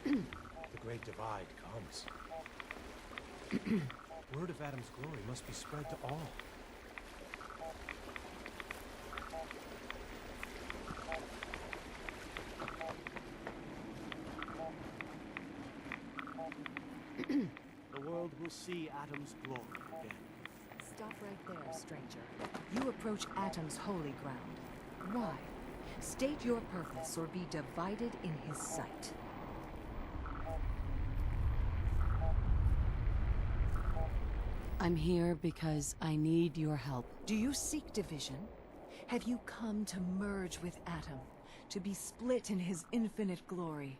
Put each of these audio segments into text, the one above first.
The Great Divide comes. Word of Adam's glory must be spread to all. The world will see Adam's glory again. Stop right there, stranger. You approach Atom's holy ground. Why? State your purpose or be divided in his sight. I'm here because I need your help. Do you seek division? Have you come to merge with Atom, to be split in his infinite glory?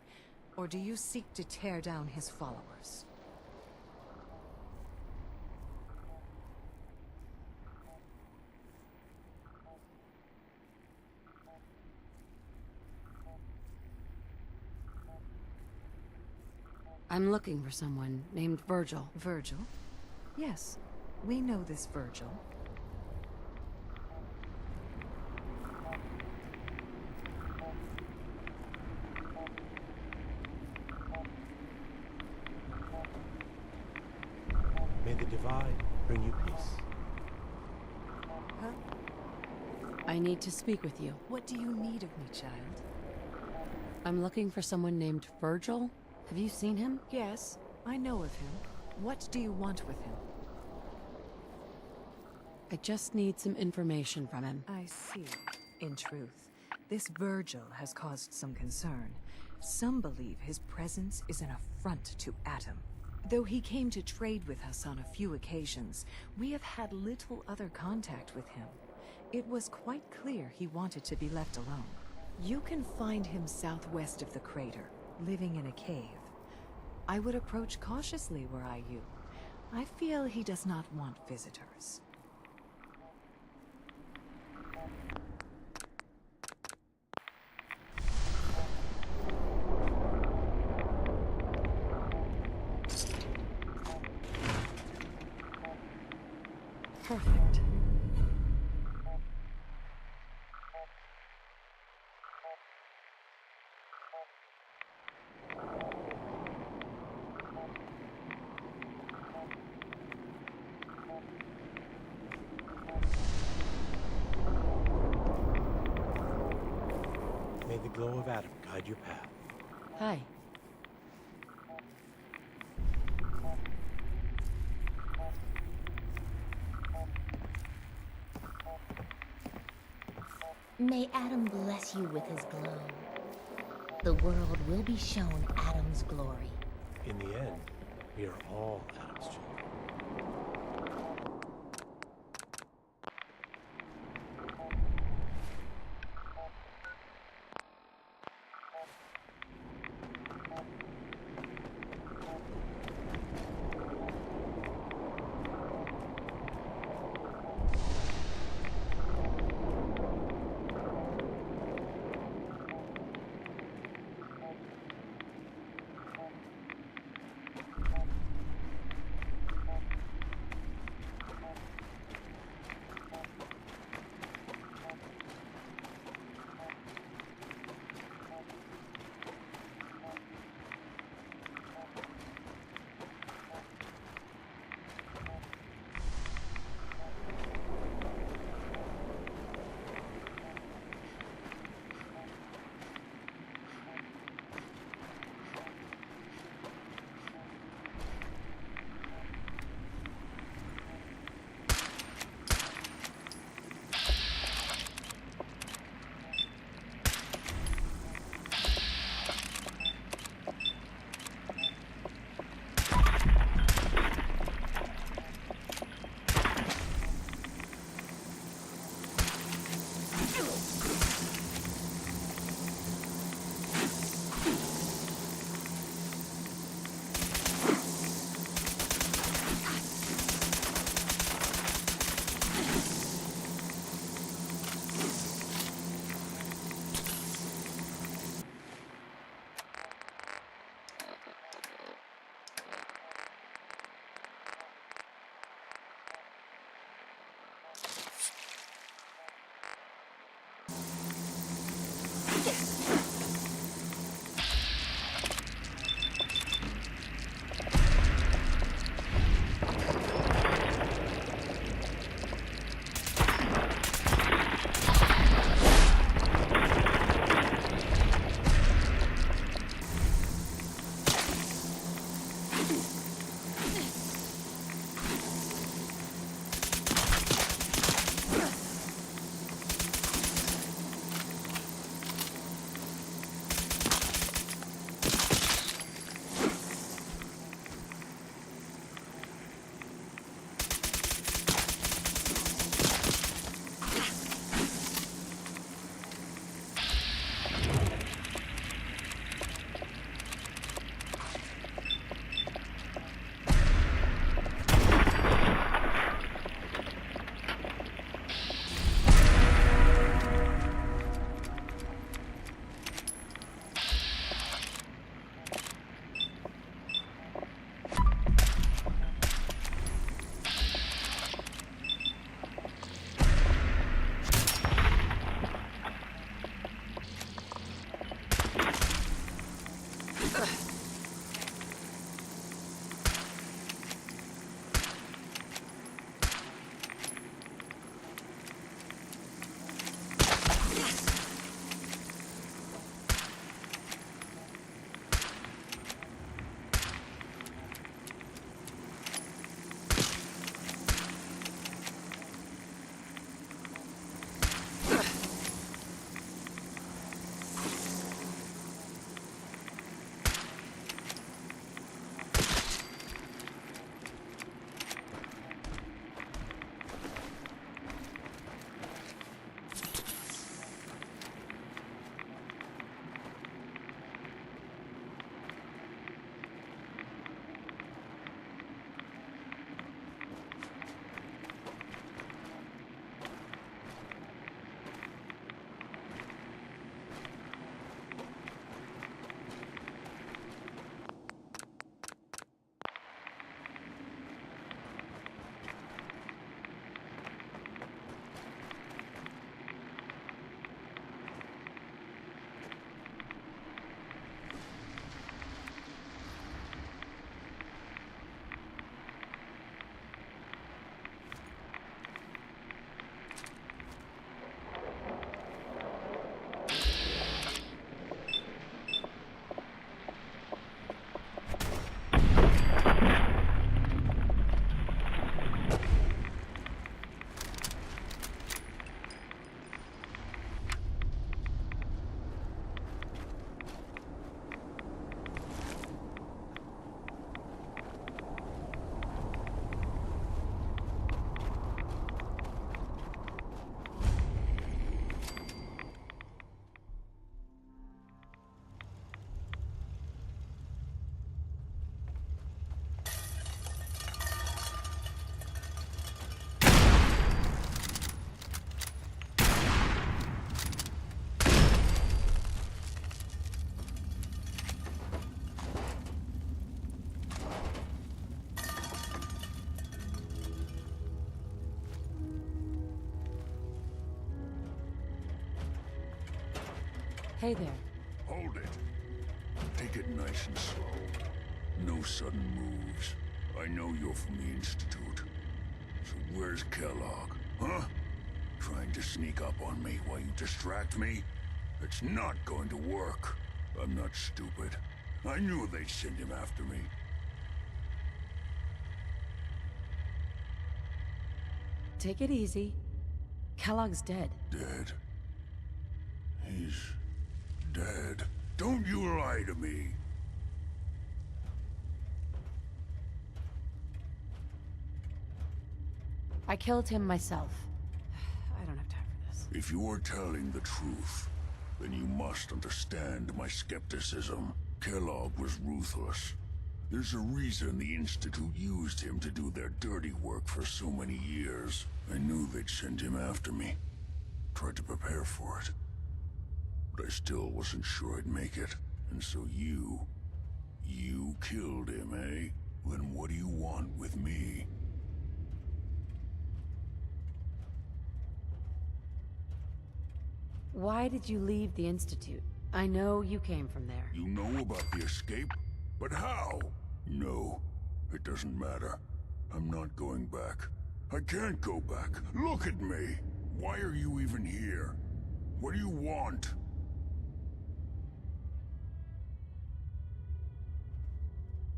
Or do you seek to tear down his followers? I'm looking for someone named Virgil. Virgil? Yes, we know this Virgil. May the divide bring you peace. Huh? I need to speak with you. What do you need of me, child? I'm looking for someone named Virgil. Have you seen him? Yes, I know of him. What do you want with him? I just need some information from him. I see. In truth, this Virgil has caused some concern. Some believe his presence is an affront to Atom. Though he came to trade with us on a few occasions, we have had little other contact with him. It was quite clear he wanted to be left alone. You can find him southwest of the crater, living in a cave. I would approach cautiously were I you. I feel he does not want visitors. Perfect. May the glow of Adam guide your path. Hi. May Adam bless you with his glow. The world will be shown Adam's glory. In the end, we are all Adam's children. Hey there. Hold it. Take it nice and slow. No sudden moves. I know you're from the Institute. So where's Kellogg? Huh? Trying to sneak up on me while you distract me? It's not going to work. I'm not stupid. I knew they'd send him after me. Take it easy. Kellogg's dead. Dead? He's dead. Don't you lie to me. I killed him myself. I don't have time for this. If you are telling the truth, then you must understand my skepticism. Kellogg was ruthless. There's a reason the Institute used him to do their dirty work for so many years. I knew they'd send him after me. Tried to prepare for it. But I still wasn't sure I'd make it. And so you killed him, eh? Then what do you want with me? Why did you leave the Institute? I know you came from there. You know about the escape? But how? No, it doesn't matter. I'm not going back. I can't go back. Look at me! Why are you even here? What do you want?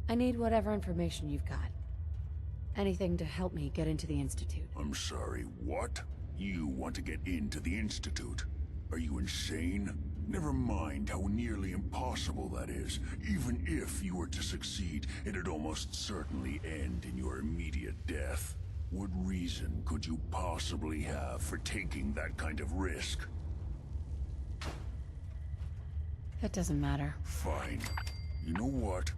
I need whatever information you've got. Anything to help me get into the Institute. I'm sorry, what? You want to get into the Institute? Are you insane? Never mind how nearly impossible that is. Even if you were to succeed, it'd almost certainly end in your immediate death. What reason could you possibly have for taking that kind of risk? That doesn't matter. Fine. You know what?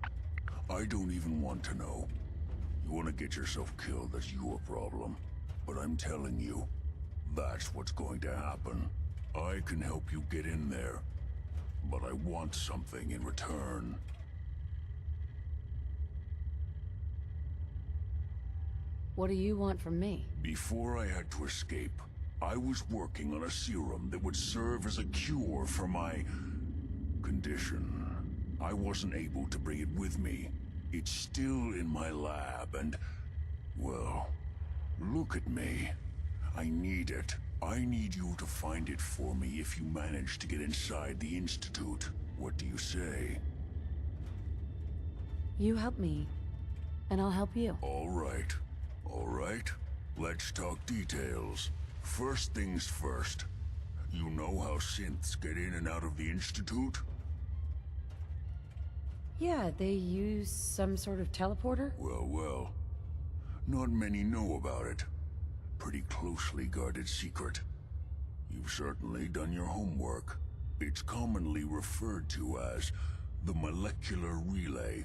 I don't even want to know. You want to get yourself killed, that's your problem. But I'm telling you, that's what's going to happen. I can help you get in there, but I want something in return. What do you want from me? Before I had to escape, I was working on a serum that would serve as a cure for my condition. I wasn't able to bring it with me. It's still in my lab and, well, look at me. I need it. I need you to find it for me if you manage to get inside the Institute. What do you say? You help me, and I'll help you. All right. All right. Let's talk details. First things first. You know how synths get in and out of the Institute? Yeah, they use some sort of teleporter? Well. Not many know about it. Pretty closely guarded secret. You've certainly done your homework. It's commonly referred to as the molecular relay.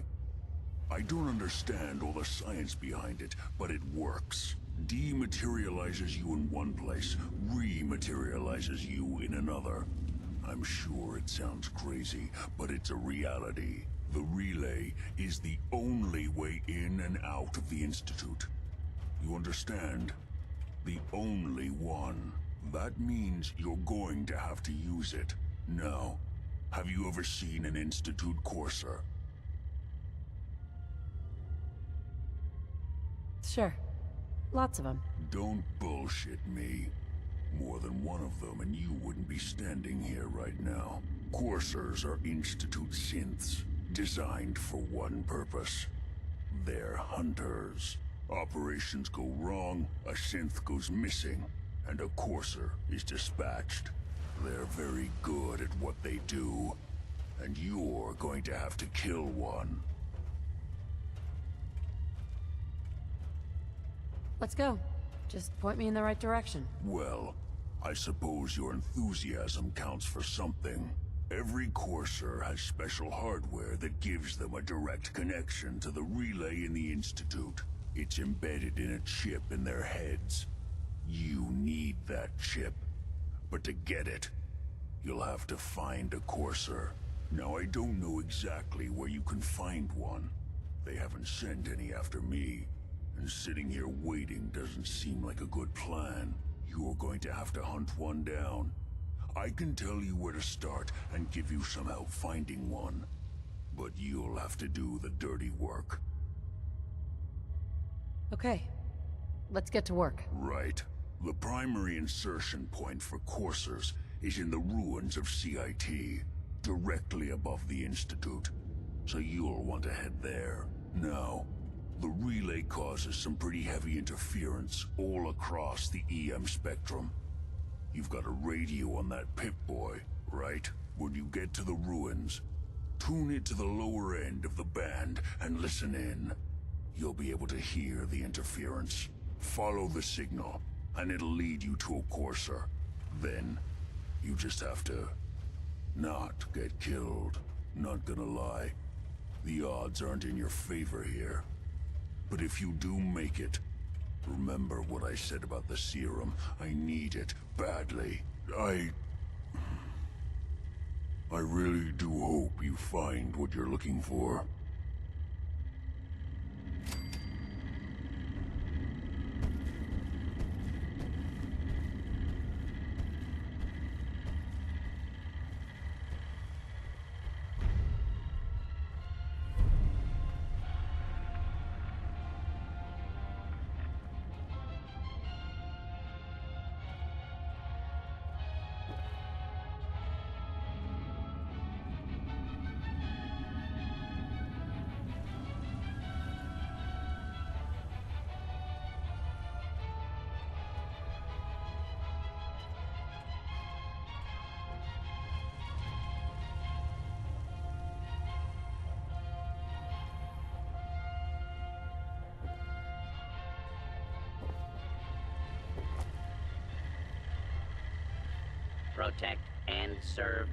I don't understand all the science behind it, but it works. Dematerializes you in one place, rematerializes you in another. I'm sure it sounds crazy, but it's a reality. The relay is the only way in and out of the Institute. You understand? The only one. That means you're going to have to use it. Now, have you ever seen an Institute courser? Sure. Lots of them. Don't bullshit me. More than one of them and you wouldn't be standing here right now. Coursers are Institute synths, designed for one purpose. They're hunters. Operations go wrong, a synth goes missing, and a courser is dispatched. They're very good at what they do, and you're going to have to kill one. Let's go. Just point me in the right direction. Well, I suppose your enthusiasm counts for something. Every courser has special hardware that gives them a direct connection to the relay in the Institute. It's embedded in a chip in their heads. You need that chip. But to get it, you'll have to find a courser. Now, I don't know exactly where you can find one. They haven't sent any after me. And sitting here waiting doesn't seem like a good plan. You're going to have to hunt one down. I can tell you where to start and give you some help finding one. But you'll have to do the dirty work. Okay. Let's get to work. Right. The primary insertion point for coursers is in the ruins of CIT, directly above the Institute. So you'll want to head there. Now, the relay causes some pretty heavy interference all across the EM spectrum. You've got a radio on that Pip-Boy, right? When you get to the ruins, tune it to the lower end of the band and listen in. You'll be able to hear the interference. Follow the signal, and it'll lead you to a courser. Then, you just have to not get killed. Not gonna lie, the odds aren't in your favor here. But if you do make it, remember what I said about the serum. I need it badly. I really do hope you find what you're looking for. Protect and serve.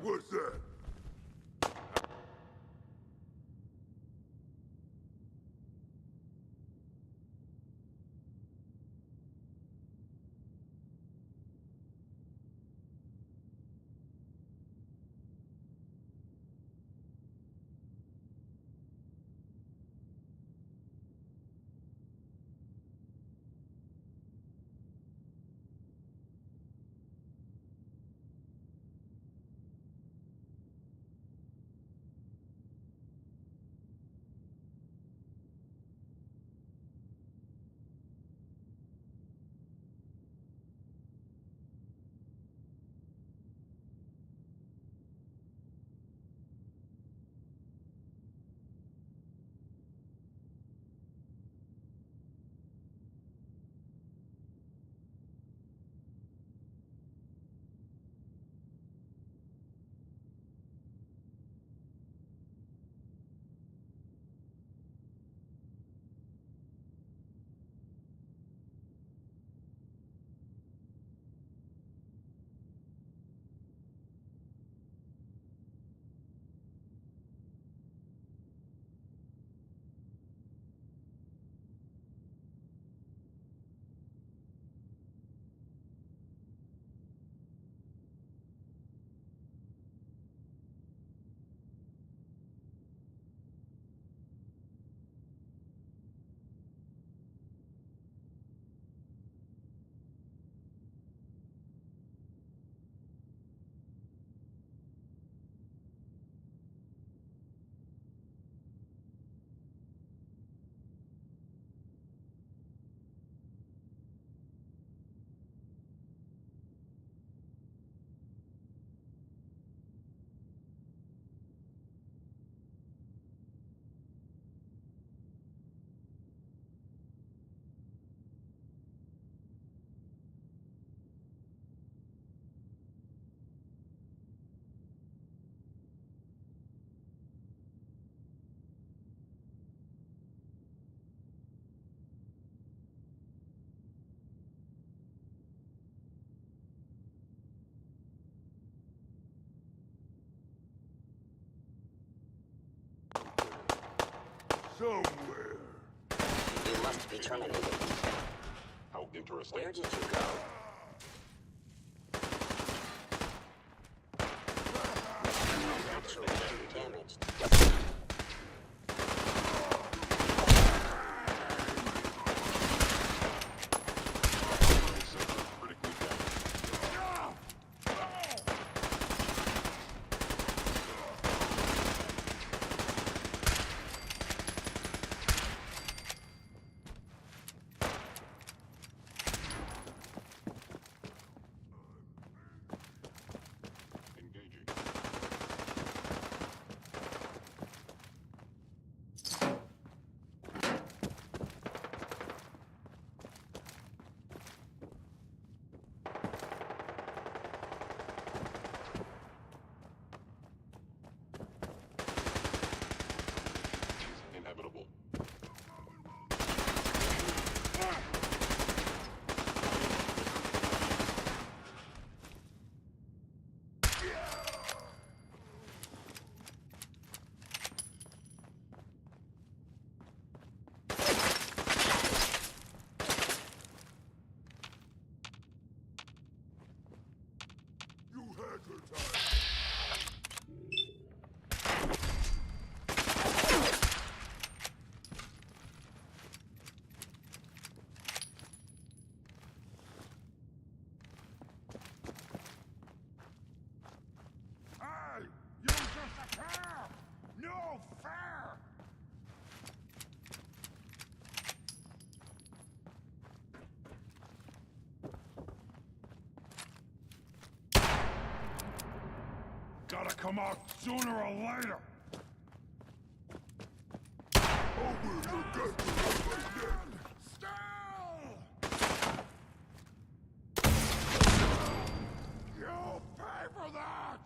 What's that? Somewhere. You must be terminated. How interesting. Where did you go? Actually damaged. Critically damaged. Engaging. Inevitable. You had your time. Hey! You disappear! No fair! Gotta come out sooner or later! Over your dead then! Still! You'll pay for that!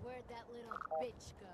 Where'd that little bitch go?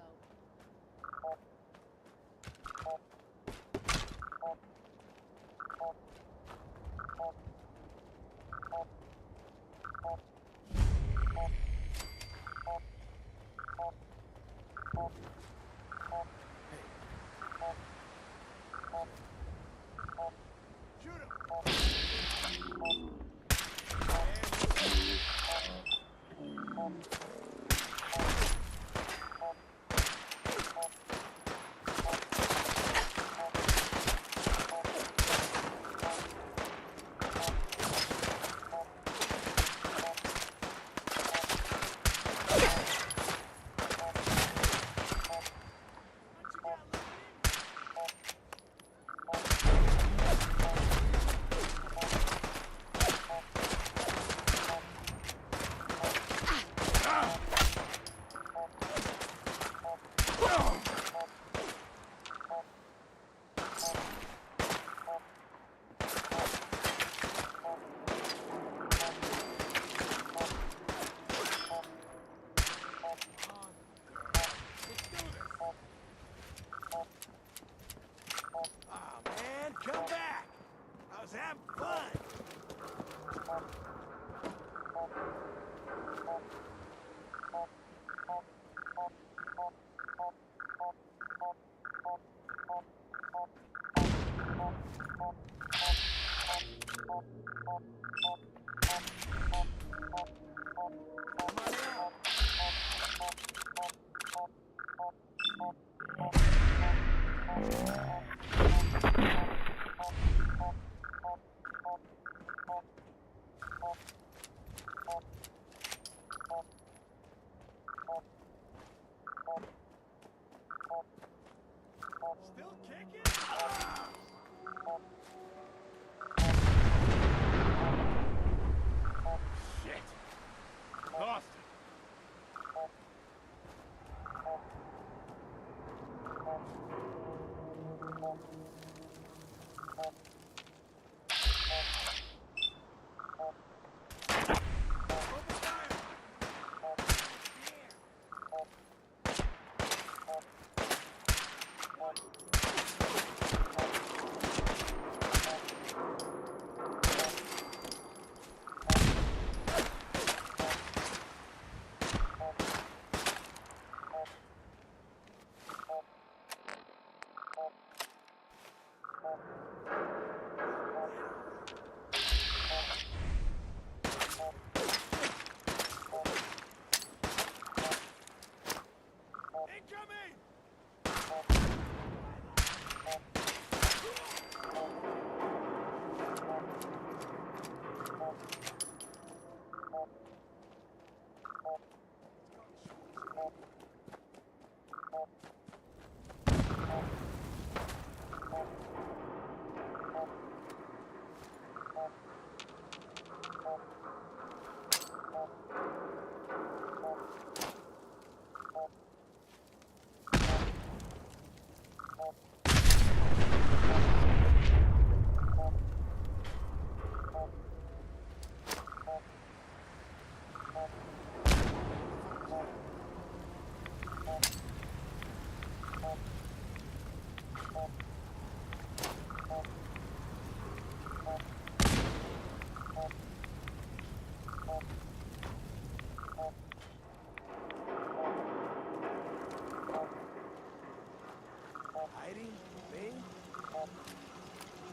Hiding? Me?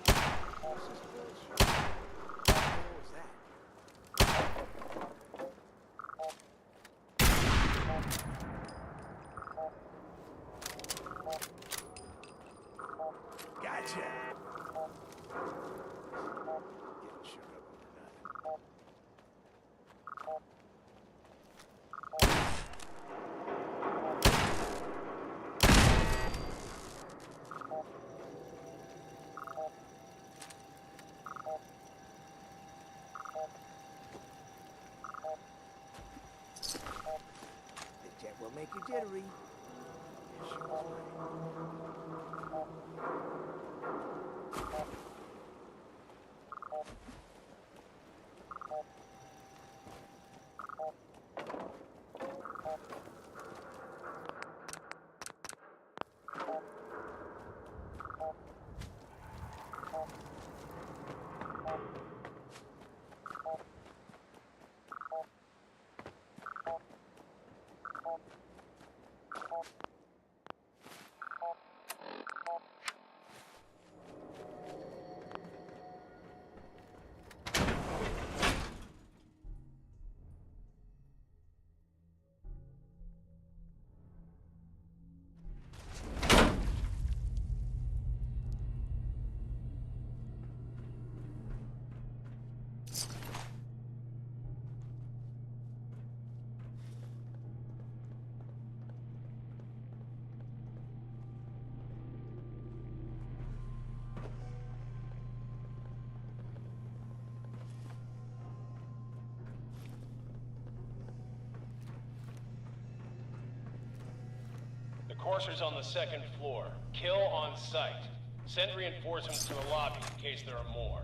This is bullshit. What the hell was that? Gotcha! Getting shook up over nothing. The jet will make you jittery. The courser's on the second floor. Kill on sight. Send reinforcements to the lobby in case there are more.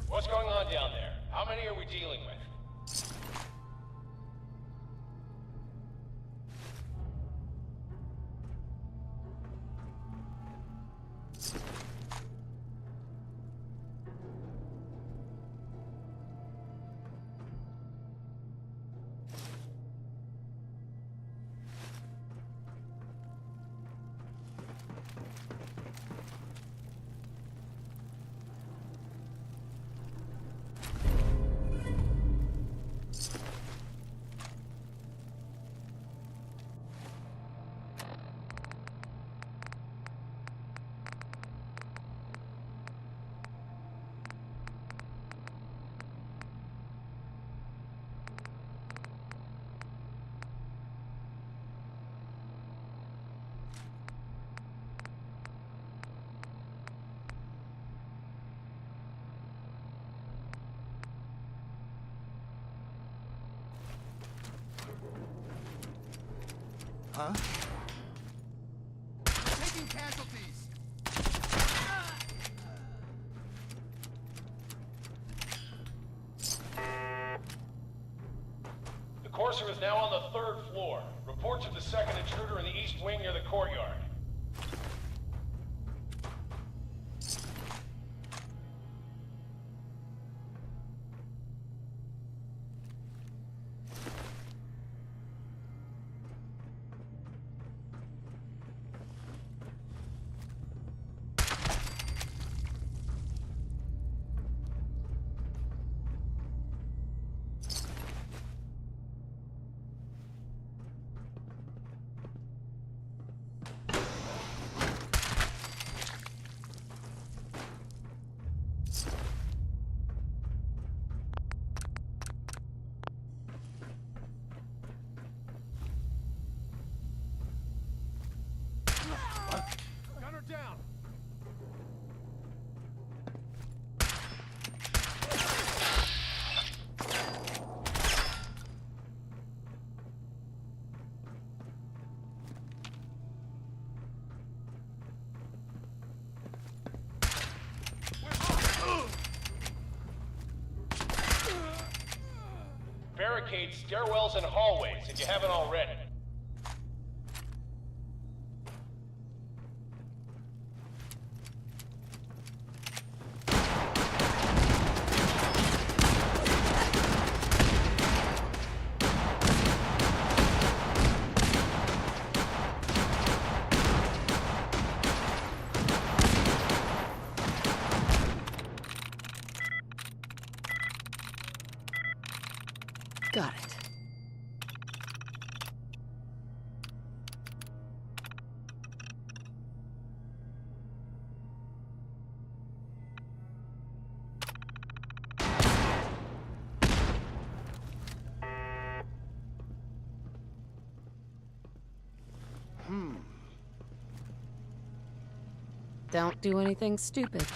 What's going on down there? How many are we dealing with? Huh? Taking casualties. The course Courser is now on the 3rd floor. Report to the second intruder in the east wing near the courtyard. Gunner down! Barricade stairwells and hallways if you haven't already. Got it. Don't do anything stupid.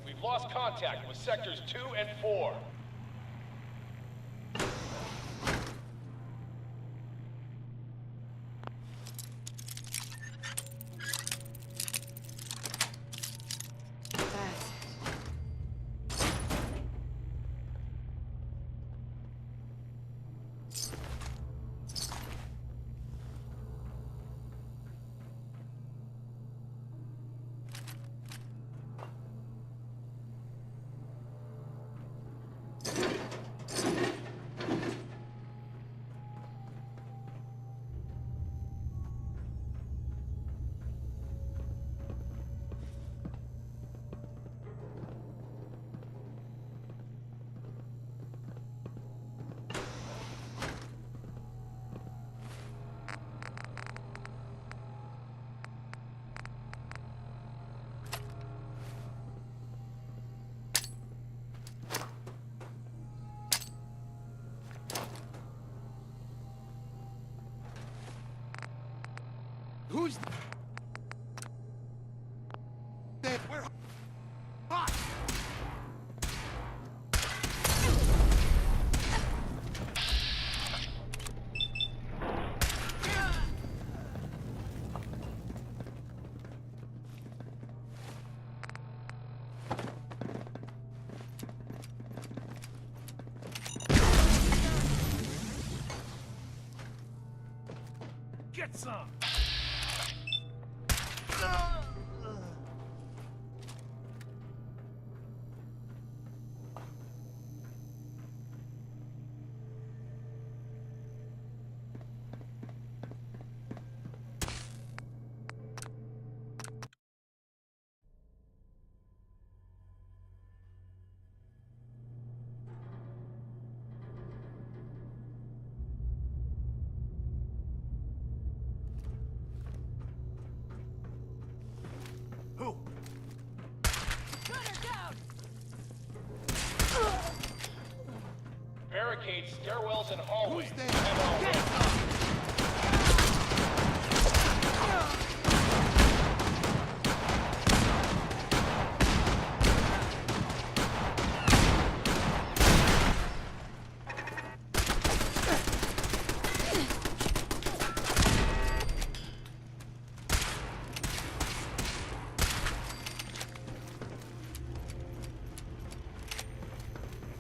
We've lost contact with sectors 2 and 4. Who's there? We're hot! Get some! stairwells and hallways. Who's there? Have all Get ready.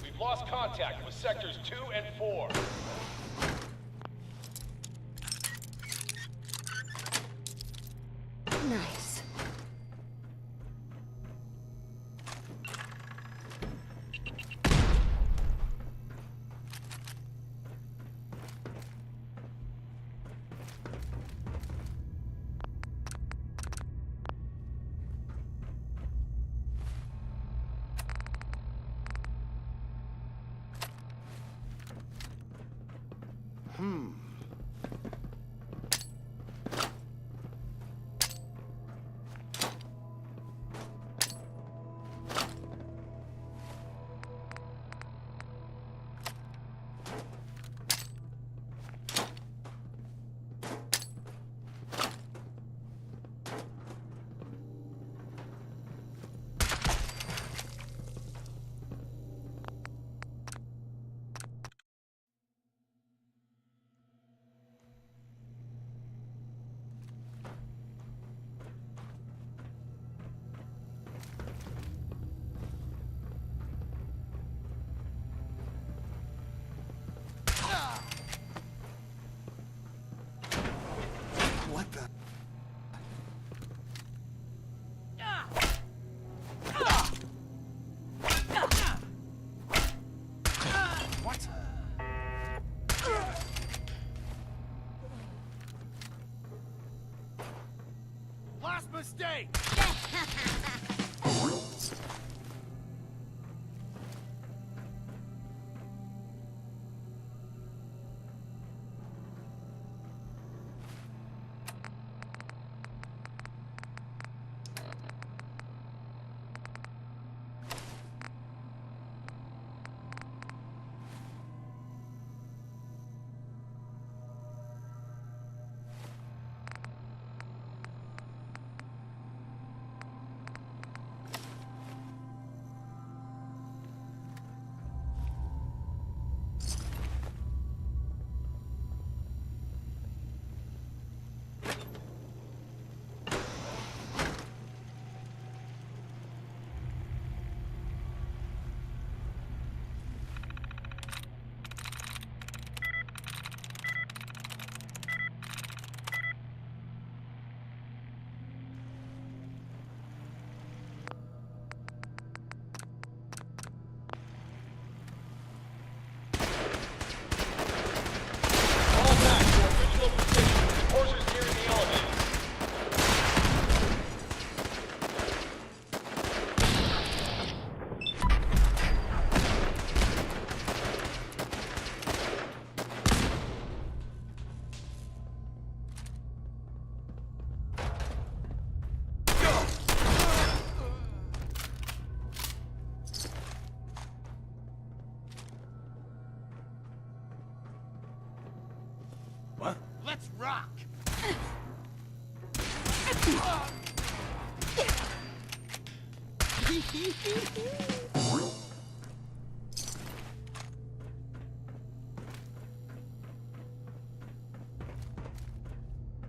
We've lost contact with sectors 2 and 4. Nice. What the? What? Last mistake! Fall back to original position. Horses nearing the elevator. What? Let's rock!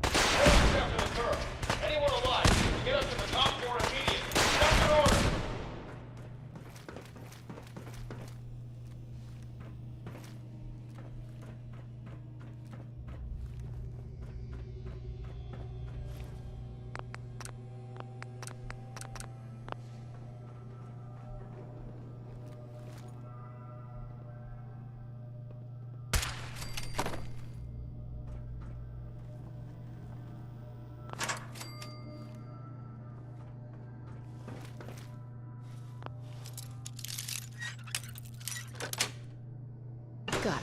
Horses after the curve. Anyone alive, get up to the top floor immediately. That's an order. Got it.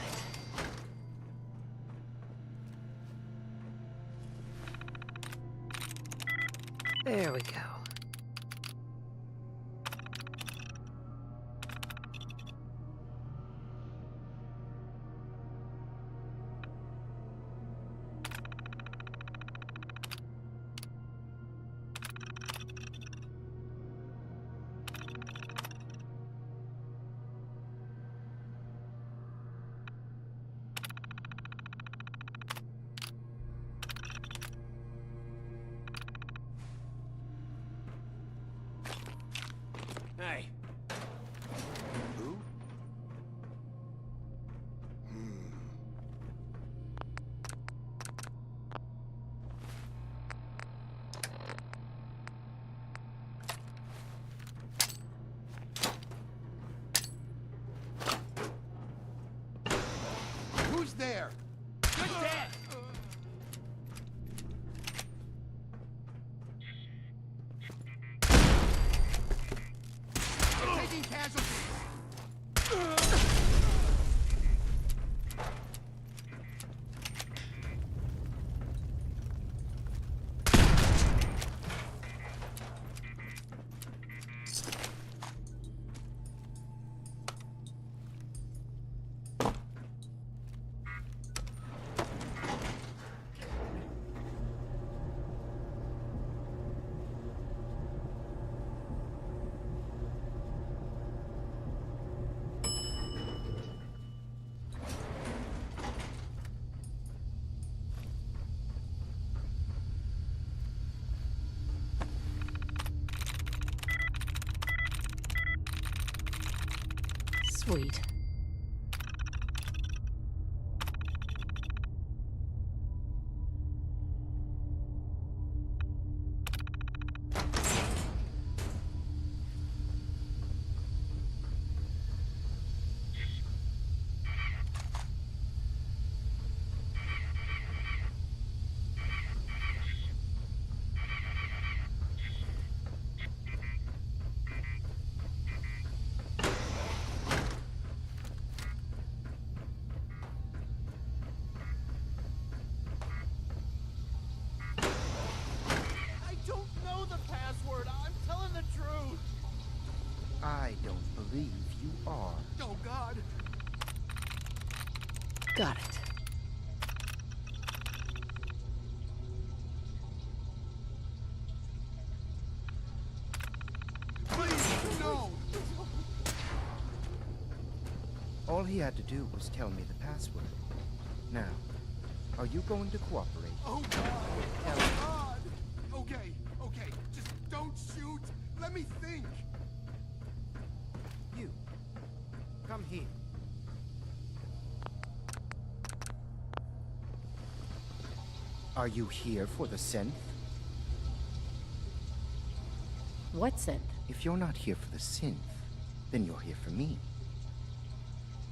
There we go. Sweet. I don't know the password. I'm telling the truth. I don't believe you are. Oh, God. Got it. Please, no. All he had to do was tell me the password. Now, are you going to cooperate? Oh, God. Oh, God. Okay, okay. Just don't shoot. Let me think. You. Come here. Are you here for the synth? What synth? If you're not here for the synth, then you're here for me.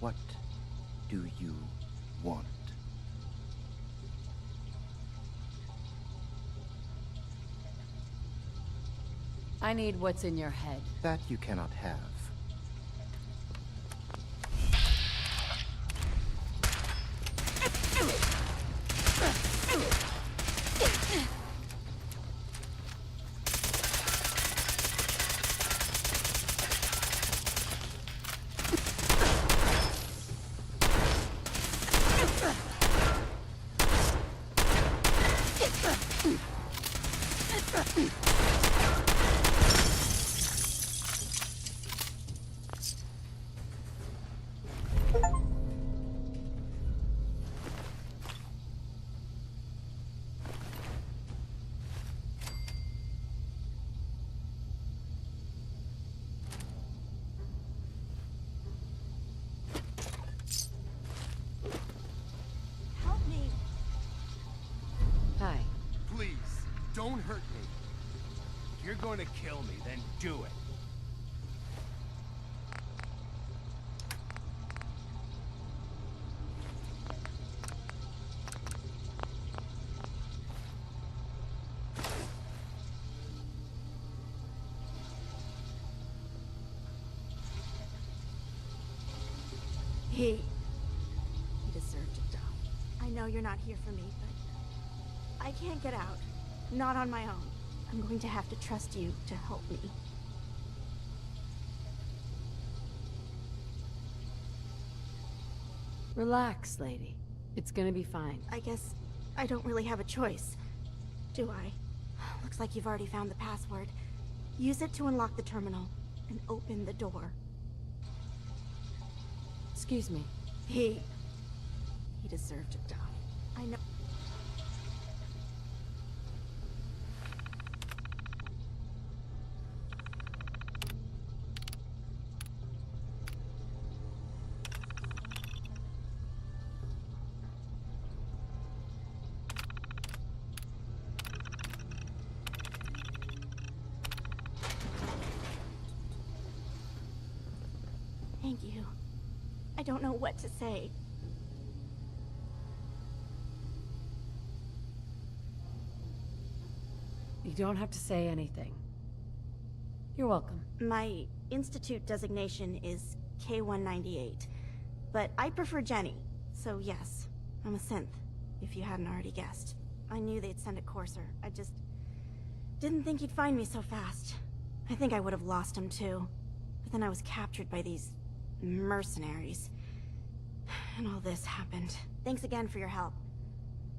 What do you want? I need what's in your head. That you cannot have. Help me. Hi. Please, don't hurt me. If you're going to kill me, then do it. He deserved to die. I know you're not here for me, but I can't get out. Not on my own. I'm going to have to trust you to help me. Relax, lady. It's gonna be fine. I guess I don't really have a choice, do I? Looks like you've already found the password. Use it to unlock the terminal and open the door. Excuse me. He deserved to die. I know. Thank you. I don't know what to say. You don't have to say anything. You're welcome. My institute designation is K-198, but I prefer Jenny, so yes, I'm a synth, if you hadn't already guessed. I knew they'd send a courser. I just didn't think he'd find me so fast. I think I would have lost him too, but then I was captured by these mercenaries. And all this happened. Thanks again for your help.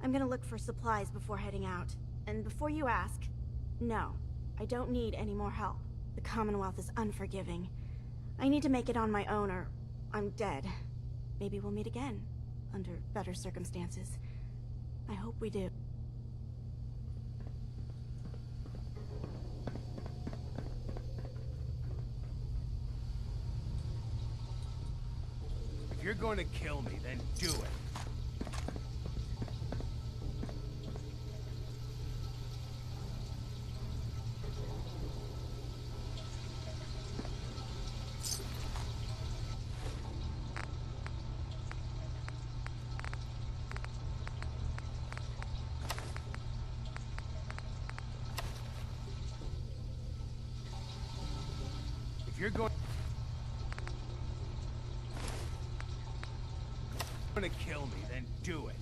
I'm gonna look for supplies before heading out. And before you ask, no, I don't need any more help. The Commonwealth is unforgiving. I need to make it on my own or I'm dead. Maybe we'll meet again, under better circumstances. I hope we do. you're going to kill me, then do it. If you're going to kill me, then do it.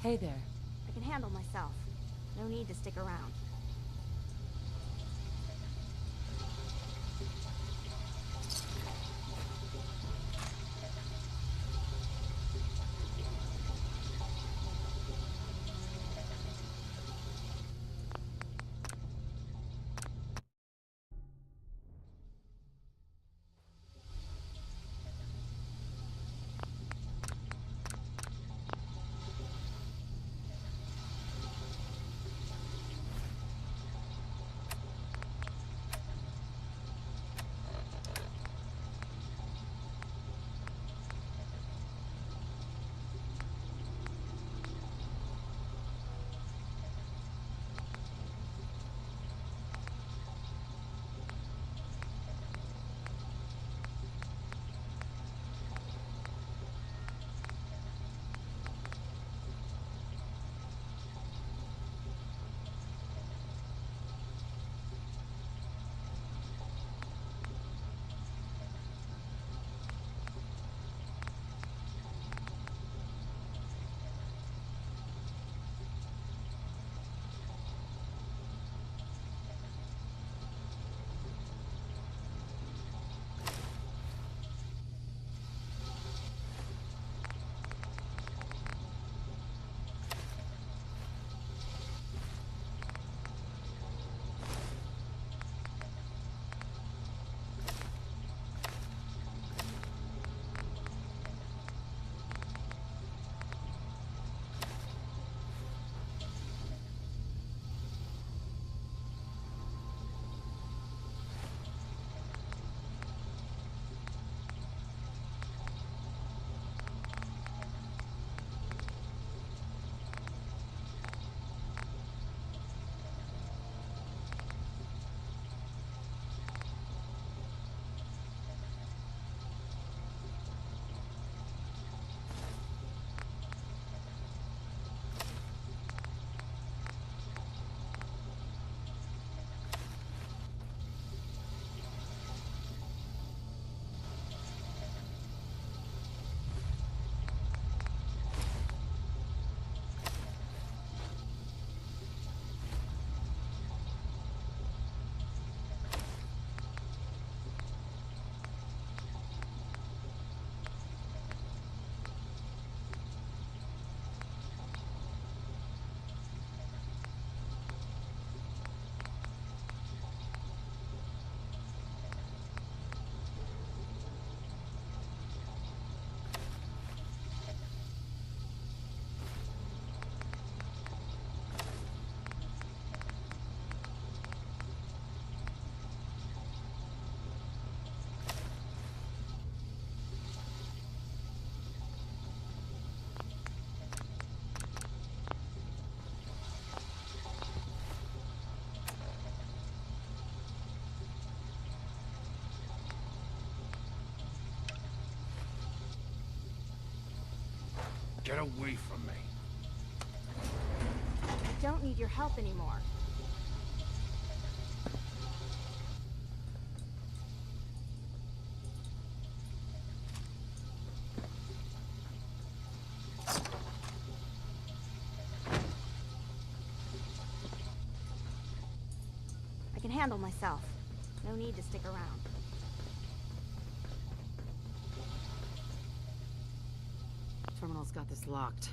Hey there. I can handle myself. No need to stick around. Get away from me. I don't need your help anymore. I can handle myself. No need to stick around. Terminal's got this locked.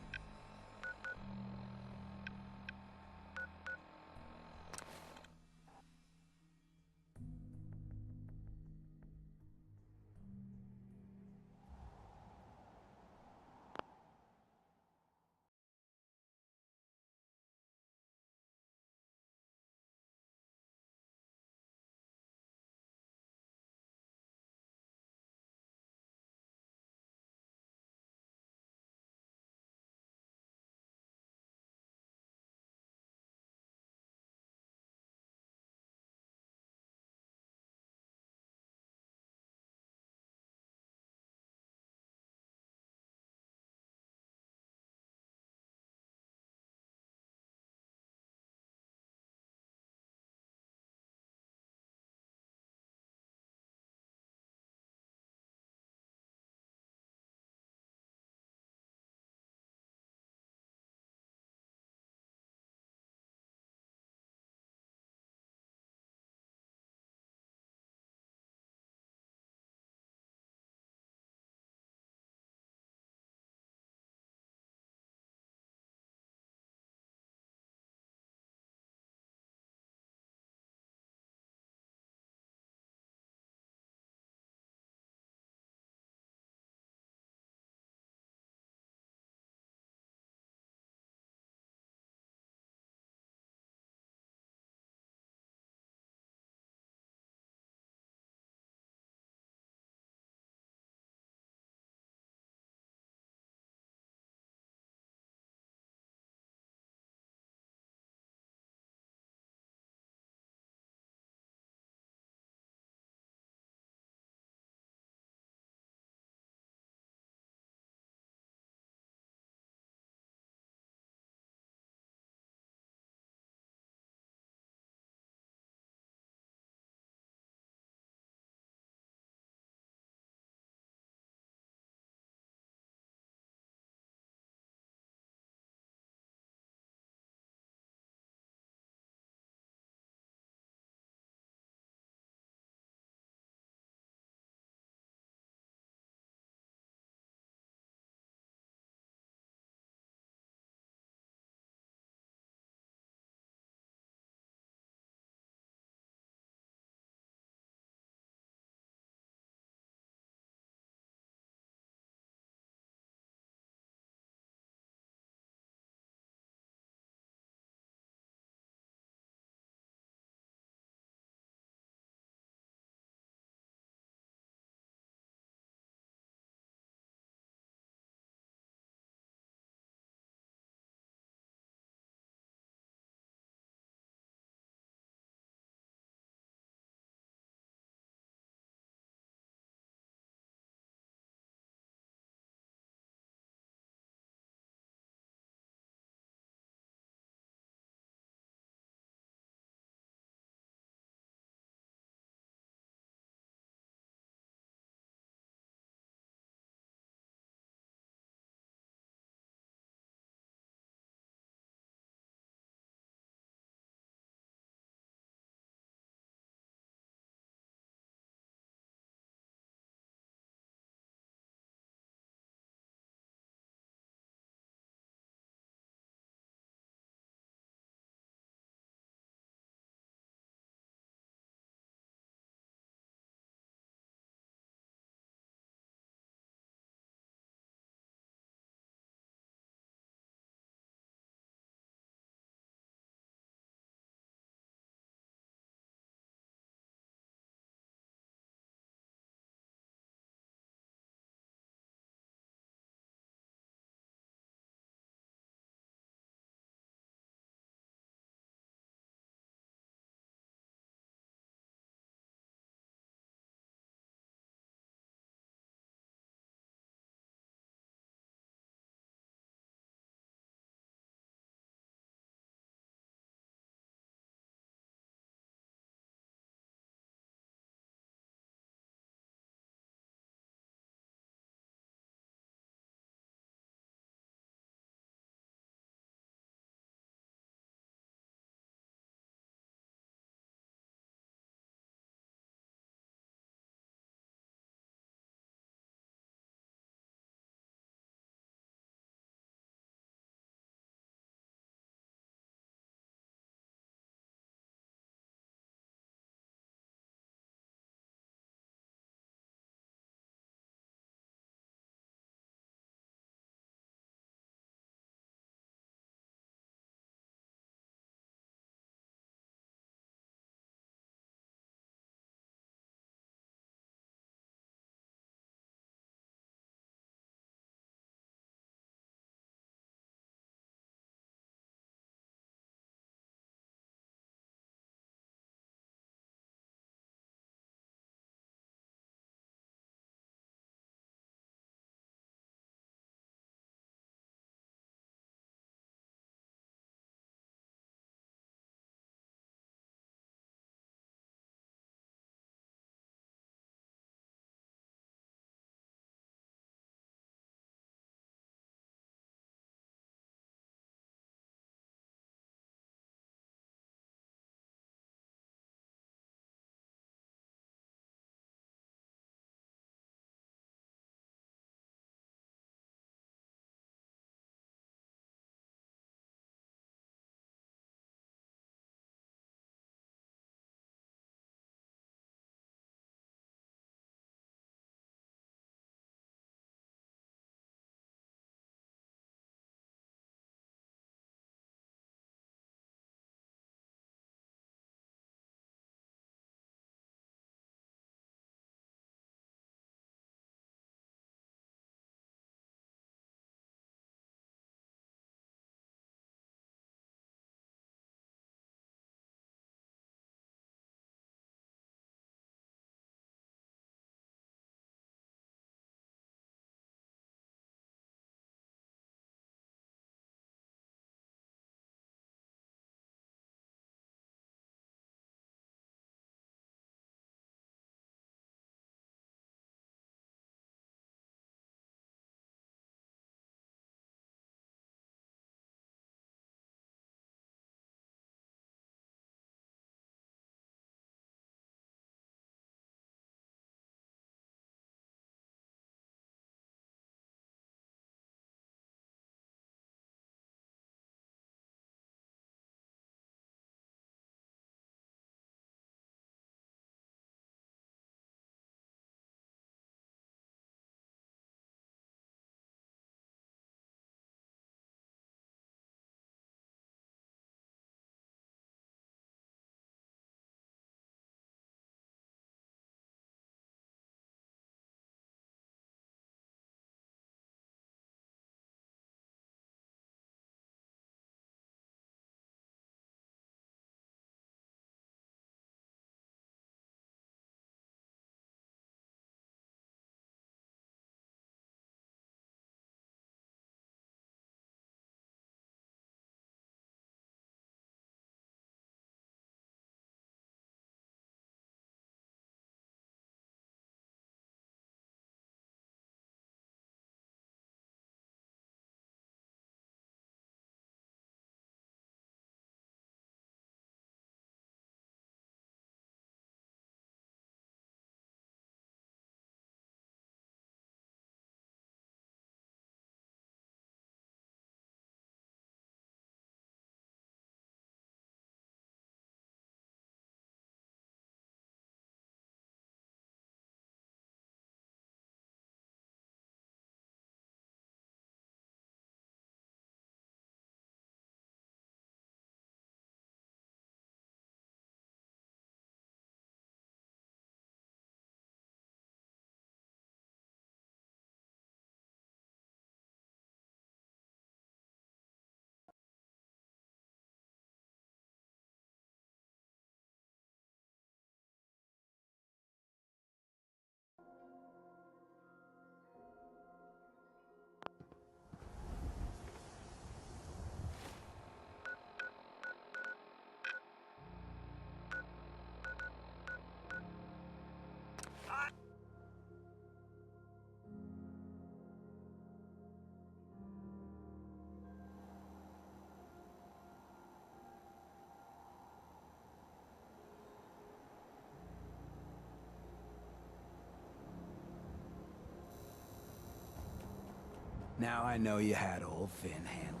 Now I know you had old Finn handled.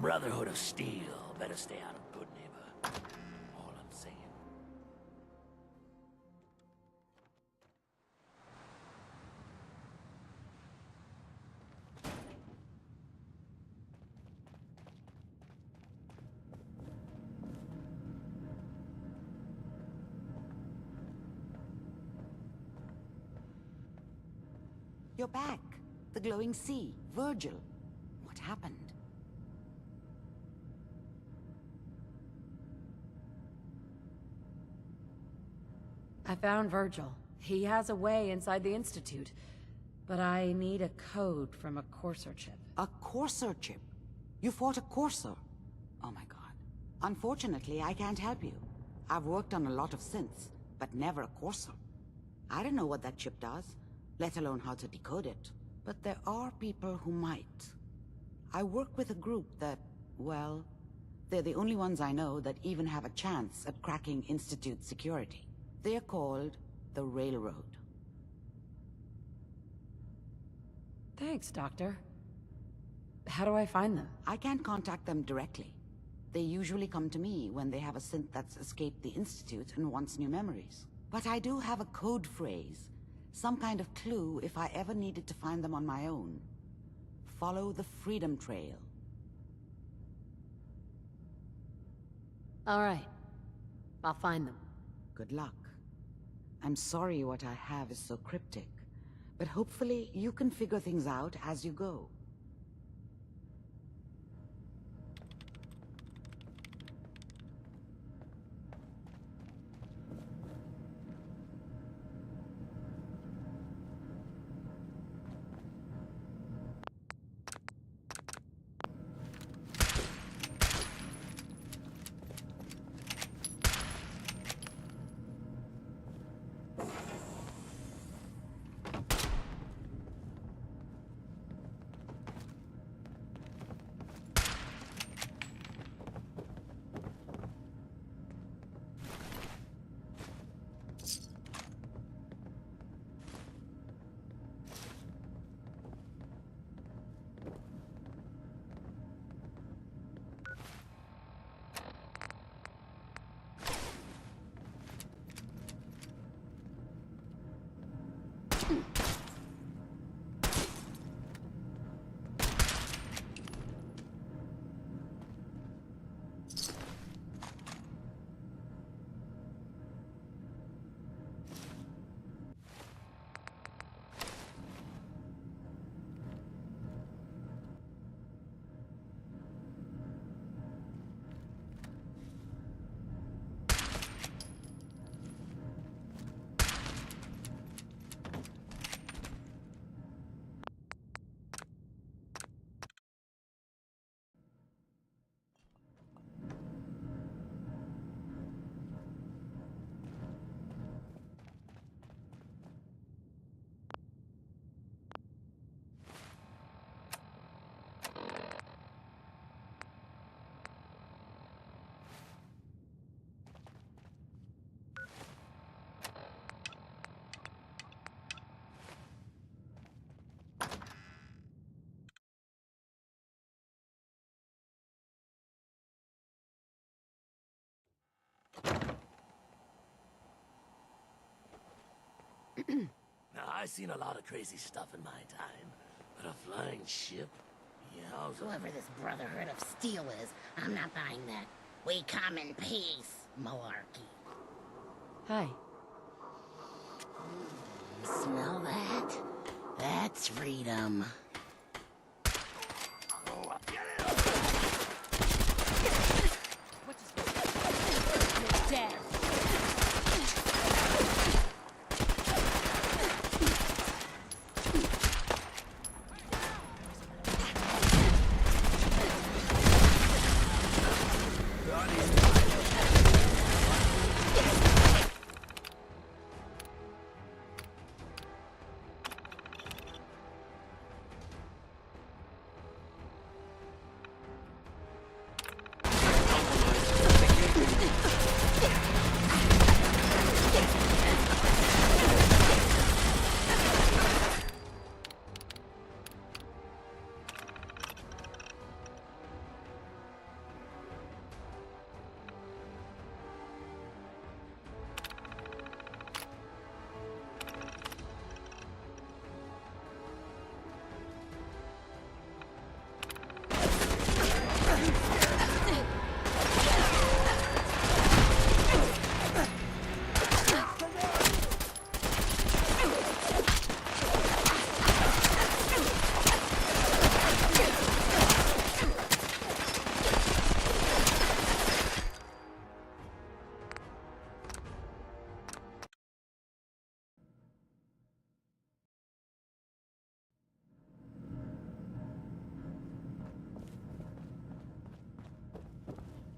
Brotherhood of Steel better stay out of Good Neighbor. All I'm saying. You're back. The glowing sea. Virgil. What happened? I found Virgil. He has a way inside the Institute. But I need a code from a Courser chip. A Courser chip? You fought a Courser? Oh my god. Unfortunately, I can't help you. I've worked on a lot of synths, but never a Courser. I don't know what that chip does, let alone how to decode it. But there are people who might. I work with a group that, well, they're the only ones I know that even have a chance at cracking Institute security. They're called the Railroad. Thanks, Doctor. How do I find them? I can't contact them directly. They usually come to me when they have a synth that's escaped the Institute and wants new memories. But I do have a code phrase, some kind of clue if I ever needed to find them on my own. Follow the Freedom Trail. All right. I'll find them. Good luck. I'm sorry what I have is so cryptic, but hopefully you can figure things out as you go. Now, I've seen a lot of crazy stuff in my time, but a flying ship? Yeah, Whoever this Brotherhood of Steel is, I'm not buying that. We come in peace, malarkey. Hi. Smell that? That's freedom. Dead.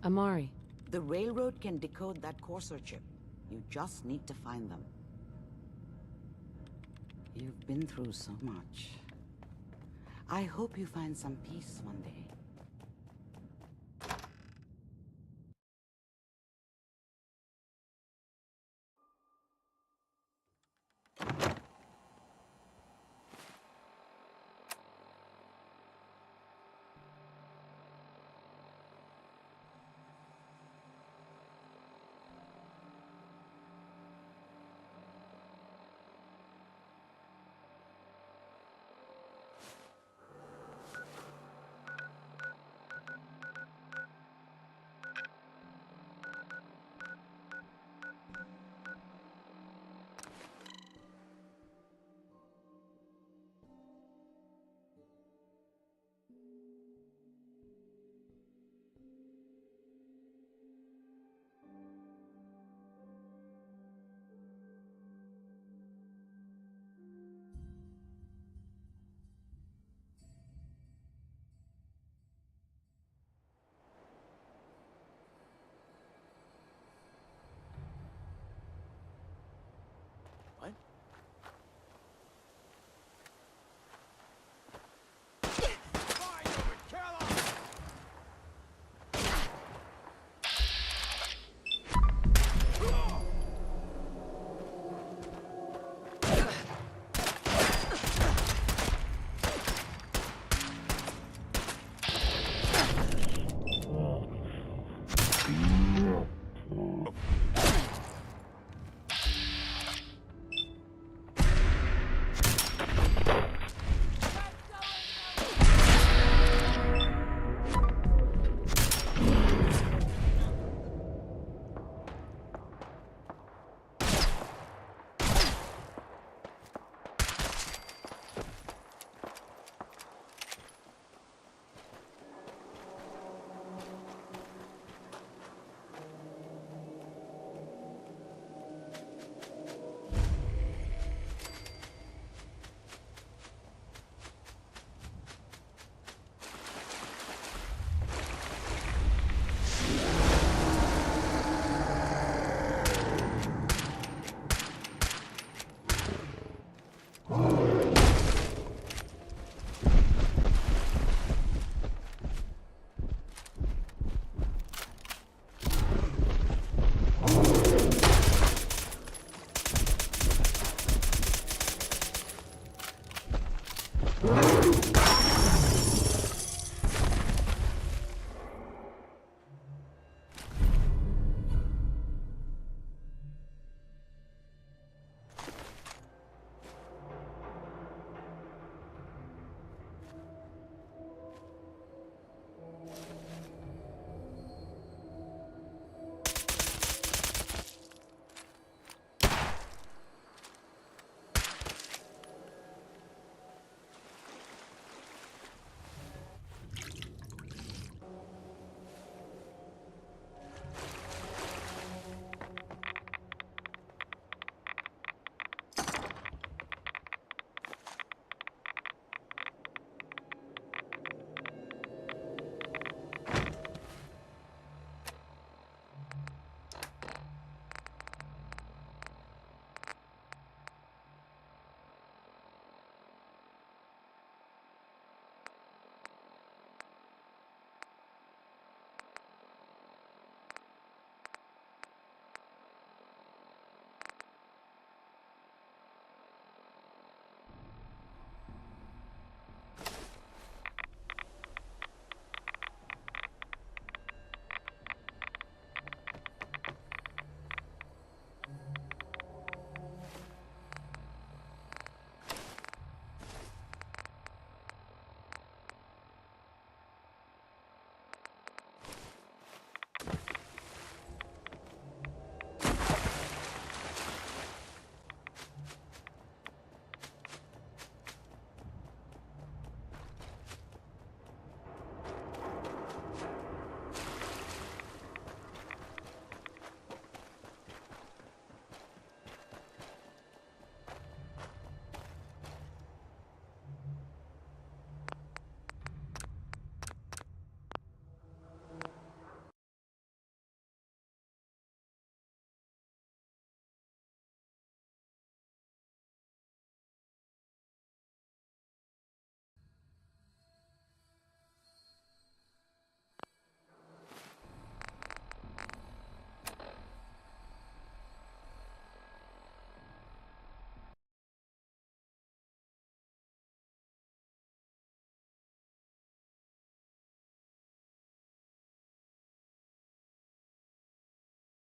Amari. The railroad can decode that Corsair chip. You just need to find them. You've been through so much. I hope you find some peace one day.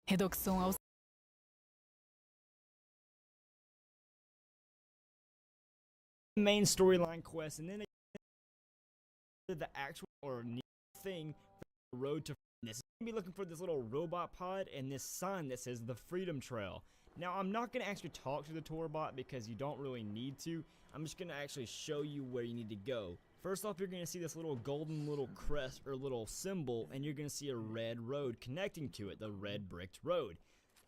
Redução aos main storyline quest, and then the actual or new thing for the road to this. You're gonna be looking for this little robot pod and this sign that says the Freedom Trail. Now, I'm not gonna actually talk to the tour bot because you don't really need to. I'm just gonna actually show you where you need to go. First off, you're gonna see this little golden little crest or little symbol, and you're gonna see a red road connecting to it, the red bricked road.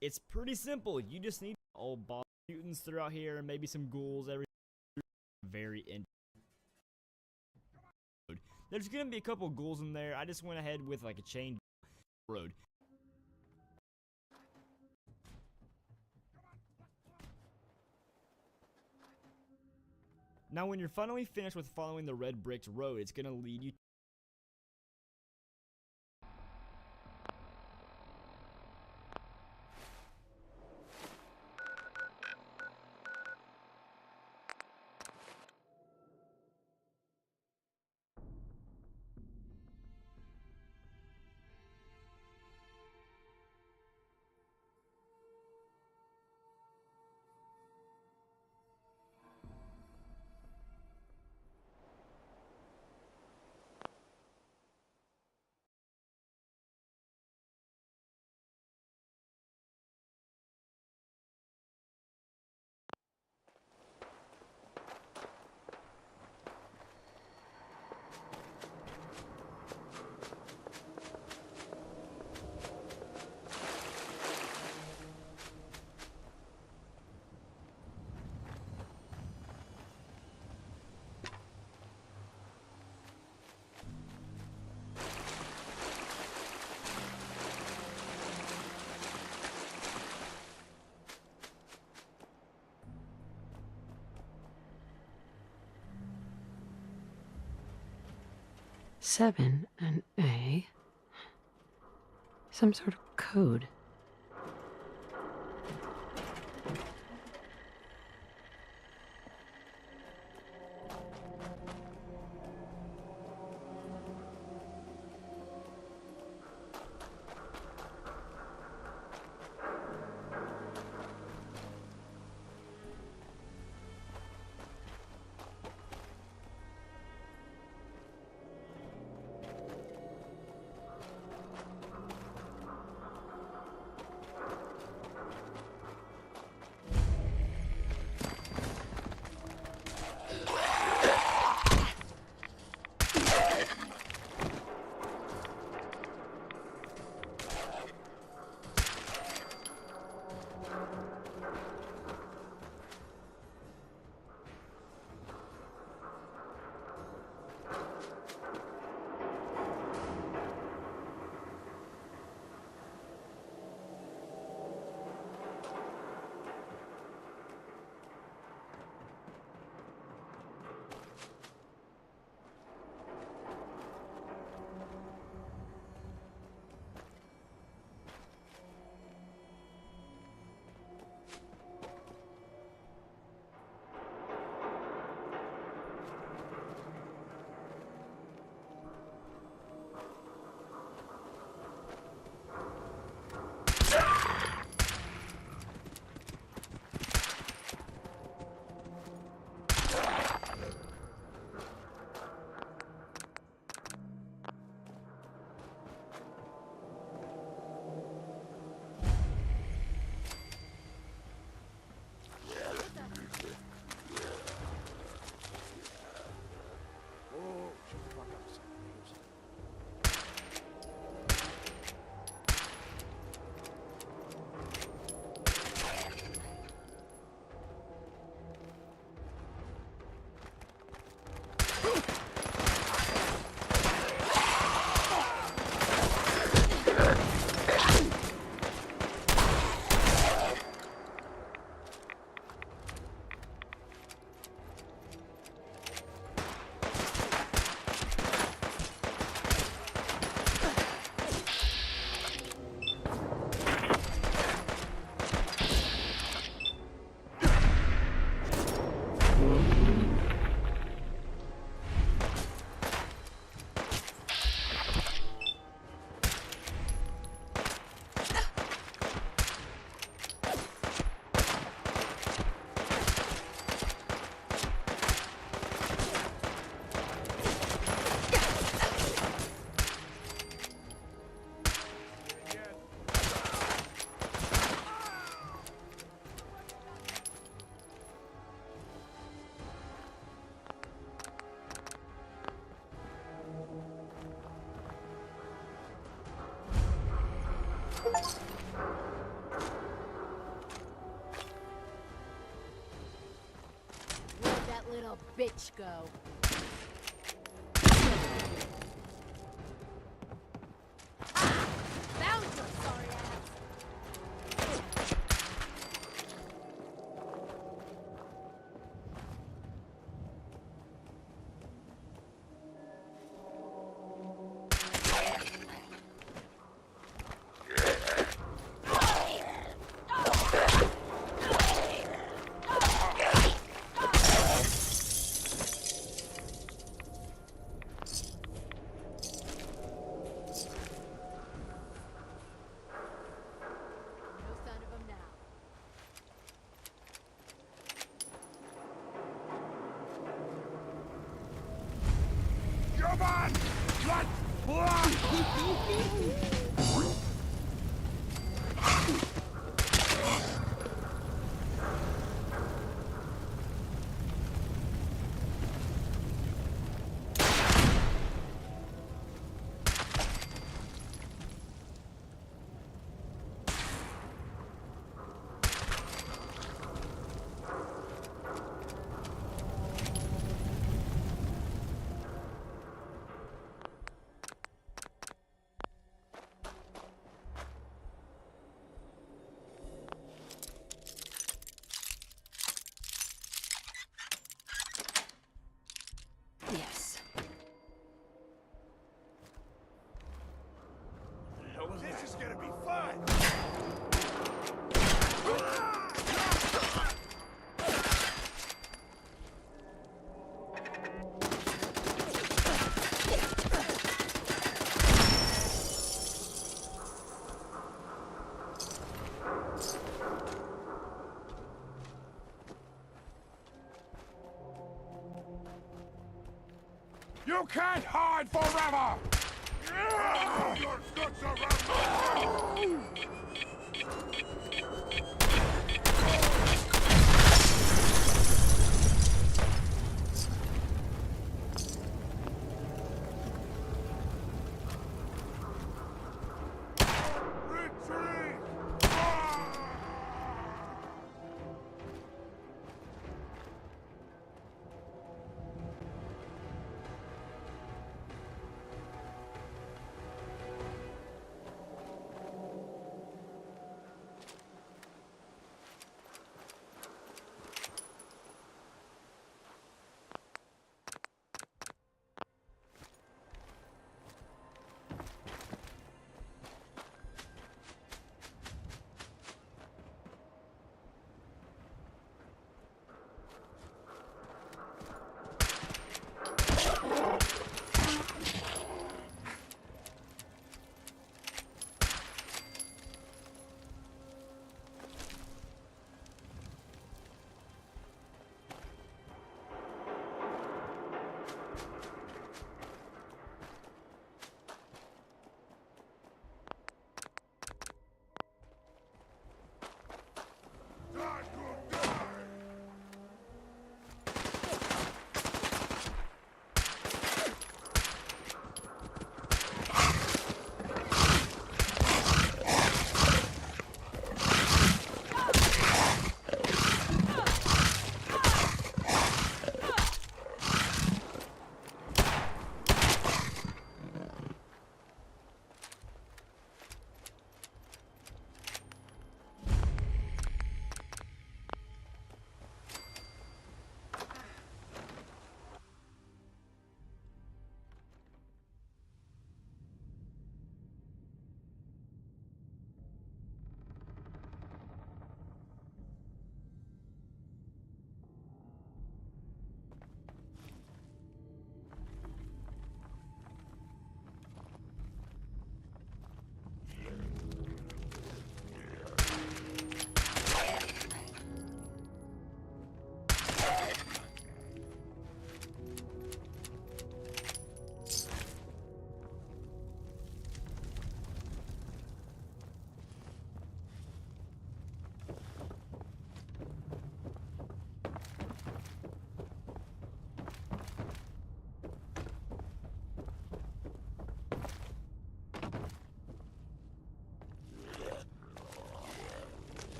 It's pretty simple. You just need old boss mutants throughout here, and maybe some ghouls every very end. There's gonna be a couple ghouls in there. I just went ahead with like a chain road. Now, when you're finally finished with following the red bricked road, it's gonna lead you. Seven and A. Some sort of code. a bitch go? Ah! Found your sorry ass! No sign of him now. Come on! Yes. This is gonna be fun! You can't hide forever! Your guts around Retreat!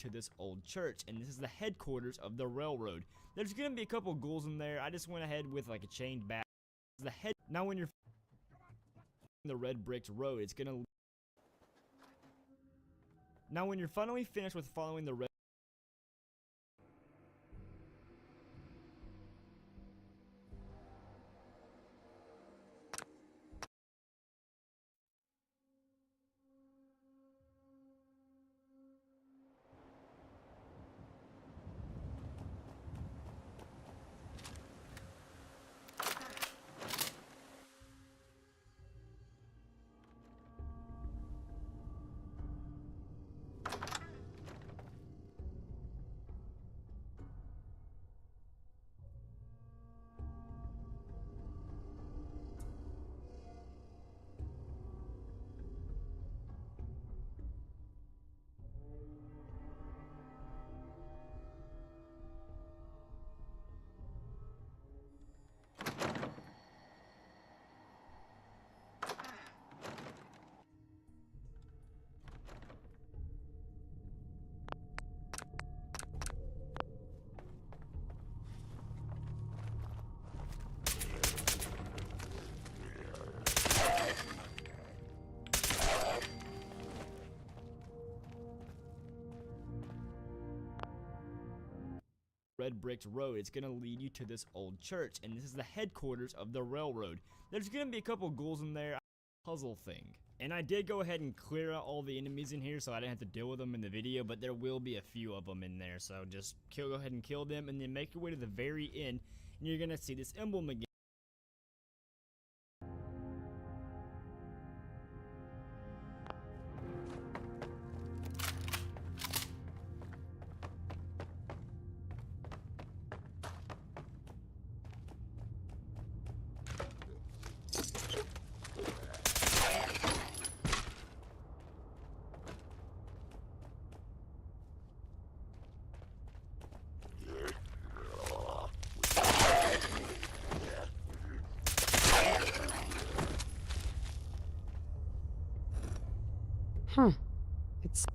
to this old church, and this is the headquarters of the railroad. There's gonna be a couple ghouls in there. I just went ahead with like a chained bat. Now when you're the red bricked road, it's gonna. Now when you're finally finished with following the red. Red bricked road, it's gonna lead you to this old church, and this is the headquarters of the railroad. There's gonna be a couple ghouls in there. Puzzle thing. And I did go ahead and clear out all the enemies in here, so I didn't have to deal with them in the video, but there will be a few of them in there, so just go ahead and kill them, and then make your way to the very end, and you're gonna see this emblem again. It's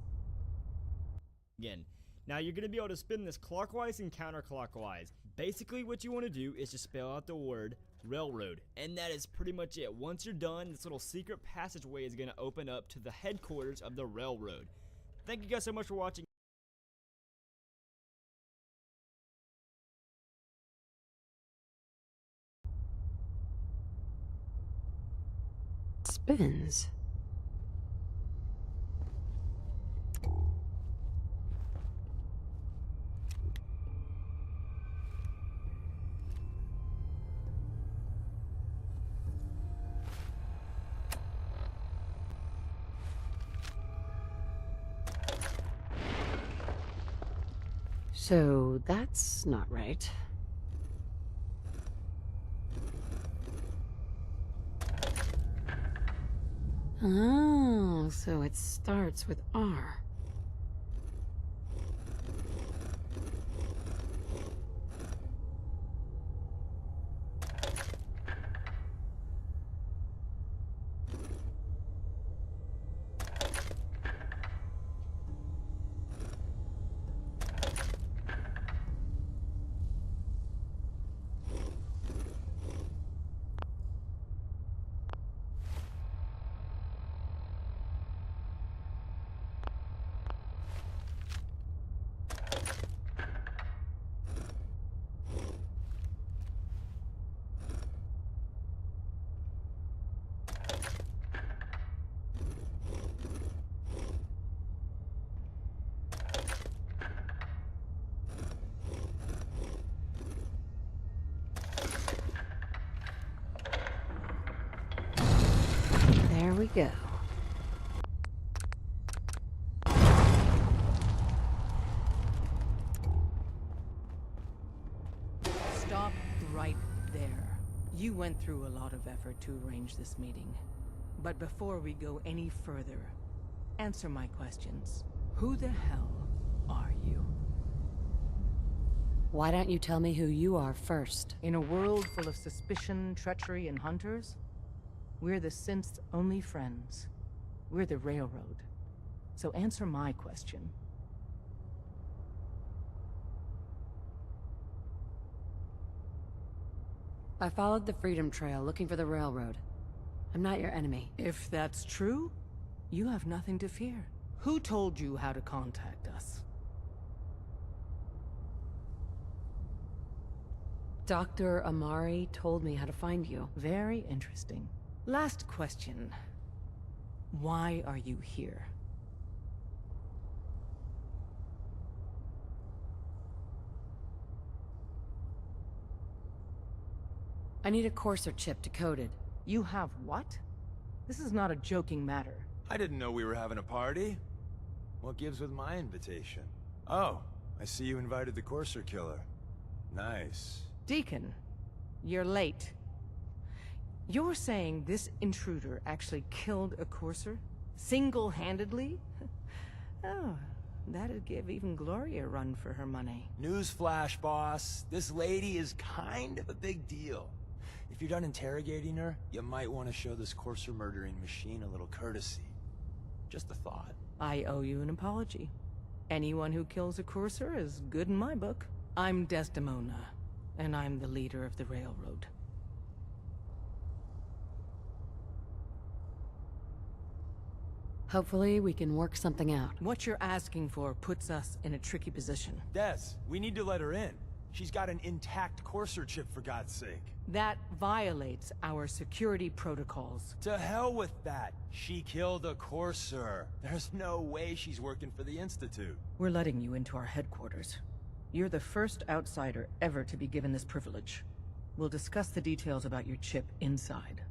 Again. Now you're going to be able to spin this clockwise and counterclockwise. Basically what you want to do is just spell out the word railroad, and that is pretty much it. Once you're done, this little secret passageway is going to open up to the headquarters of the railroad. Thank you guys so much for watching. spins. So that's not right. Oh, so it starts with R. There we go. Stop right there. You went through a lot of effort to arrange this meeting. But before we go any further, answer my questions. Who the hell are you? Why don't you tell me who you are first? In a world full of suspicion, treachery, and hunters, we're the synth's only friends. We're the railroad. So answer my question. I followed the Freedom Trail looking for the railroad. I'm not your enemy. If that's true, you have nothing to fear. Who told you how to contact us? Dr. Amari told me how to find you. Very interesting. Last question. Why are you here? I need a Courser chip decoded. You have what? This is not a joking matter. I didn't know we were having a party. What gives with my invitation? Oh, I see you invited the Courser killer. Nice. Deacon, you're late. You're saying this intruder actually killed a Courser? Single-handedly? Oh, that'd give even Gloria a run for her money. Newsflash, boss. This lady is kind of a big deal. If you're done interrogating her, you might want to show this Courser murdering machine a little courtesy. Just a thought. I owe you an apology. Anyone who kills a Courser is good in my book. I'm Desdemona, and I'm the leader of the railroad. Hopefully we can work something out. What you're asking for puts us in a tricky position. Des, we need to let her in. She's got an intact Courser chip, for God's sake. That violates our security protocols. To hell with that. She killed a Courser. There's no way she's working for the Institute. We're letting you into our headquarters. You're the first outsider ever to be given this privilege. We'll discuss the details about your chip inside.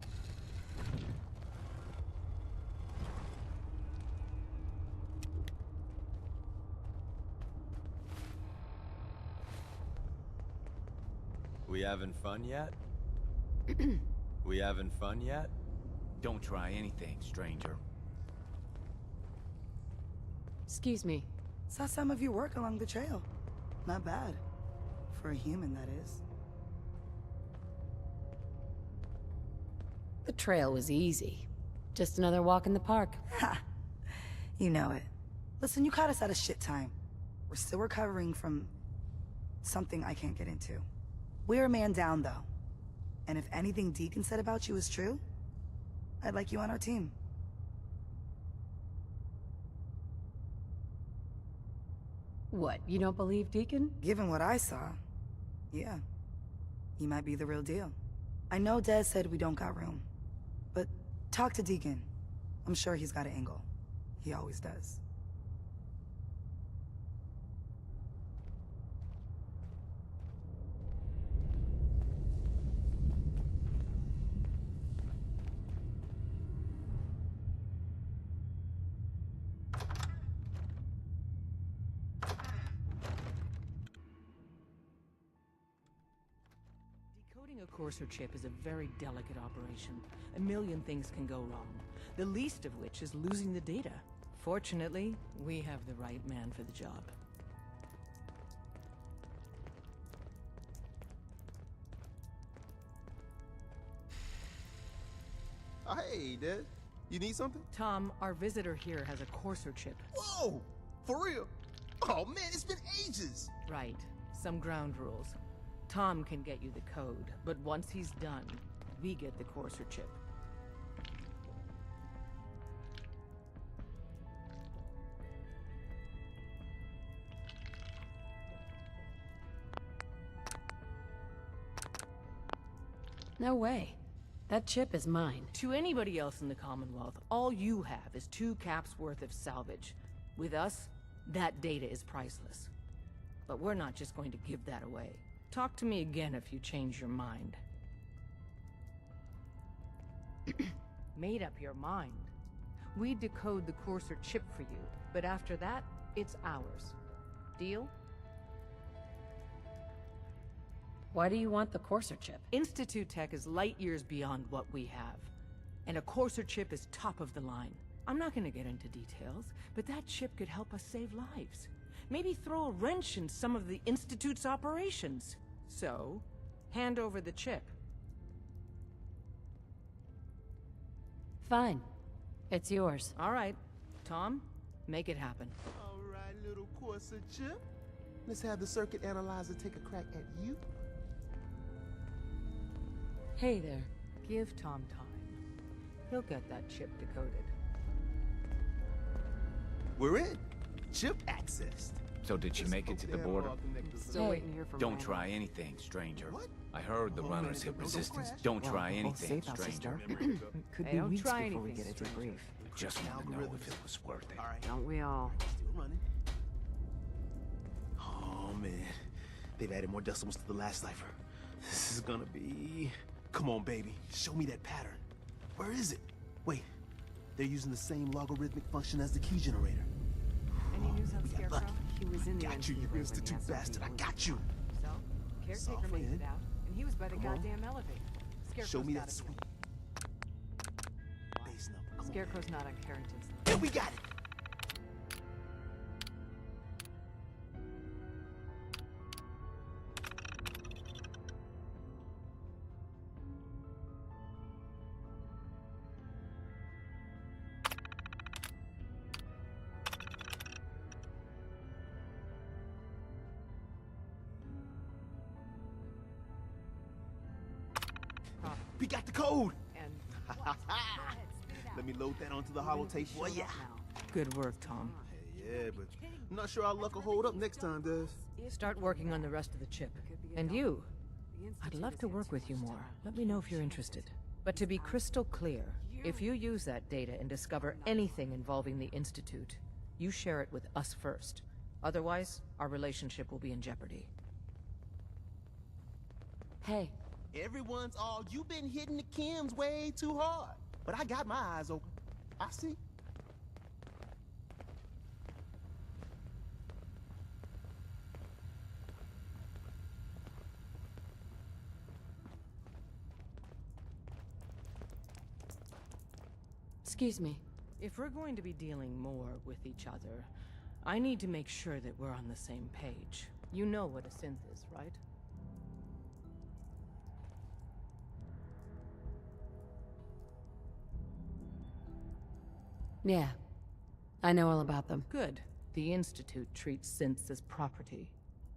We having fun yet? We having fun yet? Don't try anything, stranger. Excuse me. Saw some of your work along the trail. Not bad. For a human, that is. The trail was easy. Just another walk in the park. Ha! You know it. Listen, you caught us at a shit time. We're still recovering from something I can't get into. We're a man down, though. And if anything Deacon said about you is true, I'd like you on our team. What, you don't believe Deacon? Given what I saw, yeah. He might be the real deal. I know Des said we don't got room, but talk to Deacon. I'm sure he's got an angle. He always does. Decoding a Courser chip is a very delicate operation. A million things can go wrong, the least of which is losing the data. Fortunately, we have the right man for the job. Hey, Dad. You need something? Tom, our visitor here has a Courser chip. Whoa! For real? Oh man, it's been ages! Right. Some ground rules. Tom can get you the code, but once he's done, we get the Courser chip. No way. That chip is mine. To anybody else in the Commonwealth, all you have is 2 caps worth of salvage. With us, that data is priceless. But we're not just going to give that away. Talk to me again if you change your mind. Made up your mind. We decode the Courser chip for you, but after that, it's ours. Deal? Why do you want the Courser chip? Institute tech is light years beyond what we have. And a Courser chip is top of the line. I'm not gonna get into details, but that chip could help us save lives. Maybe throw a wrench in some of the Institute's operations. So, hand over the chip. Fine. It's yours. All right. Tom, make it happen. All right, little Courser chip. Let's have the circuit analyzer take a crack at you. Hey there. Give Tom time. He'll get that chip decoded. We're in. Chip accessed. So did she make it to the border? Still waiting here for Don't Miranda. try anything, stranger. I heard the runners hit resistance. Don't try anything, stranger. Could Hey, be don't weeks try before we anything, get a debrief. Just want to know if it was worth it. Don't we all? Still running. Oh man, they've added more decimals to the last cipher. This is gonna be... Come on, baby. Show me that pattern. Where is it? Wait, they're using the same logarithmic function as the key generator. Any news on We got Scarecrow? lucky. He was in the Got you, NC you when the institute SOP bastard. I was- got you. So, caretaker Soft makes head. it out, and he was by the Come on. goddamn elevator. Scarecrow's Show me gotta that be sweet base number. Come on. Scarecrow's not on Carrington's. Yeah, we got it. We got the code. And Let me load that onto the holotape for ya. good work, Tom. Yeah, but I'm not sure our luck will hold up next time, Des. Start working on the rest of the chip. And you. I'd love to work with you more. Let me know if you're interested. But to be crystal clear, if you use that data and discover anything involving the Institute, you share it with us first. Otherwise, our relationship will be in jeopardy. Hey. Everyone's all, you've been hitting the chems way too hard. But I got my eyes open. I see. Excuse me. If we're going to be dealing more with each other, I need to make sure that we're on the same page. You know what a synth is, right? Yeah. I know all about them. Good. The Institute treats synths as property,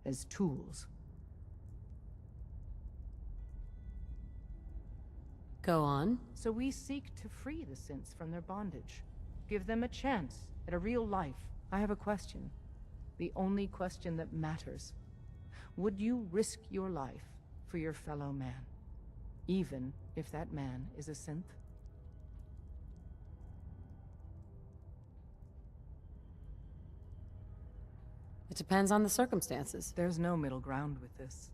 as tools. Go on. So we seek to free the synths from their bondage. Give them a chance at a real life. I have a question. The only question that matters. Would you risk your life for your fellow man? Even if that man is a synth? It depends on the circumstances. There's no middle ground with this.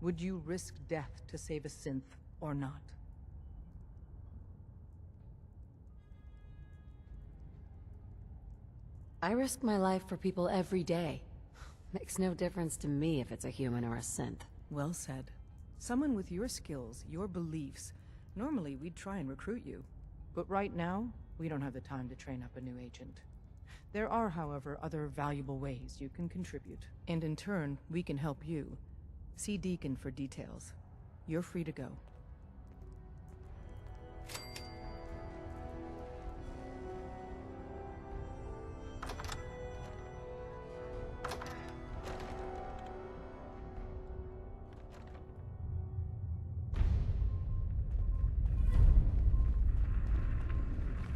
Would you risk death to save a synth or not? I risk my life for people every day. Makes no difference to me if it's a human or a synth. Well said. Someone with your skills, your beliefs. Normally, we'd try and recruit you. But right now, we don't have the time to train up a new agent. There are, however, other valuable ways you can contribute. And in turn, we can help you. See Deacon for details. You're free to go.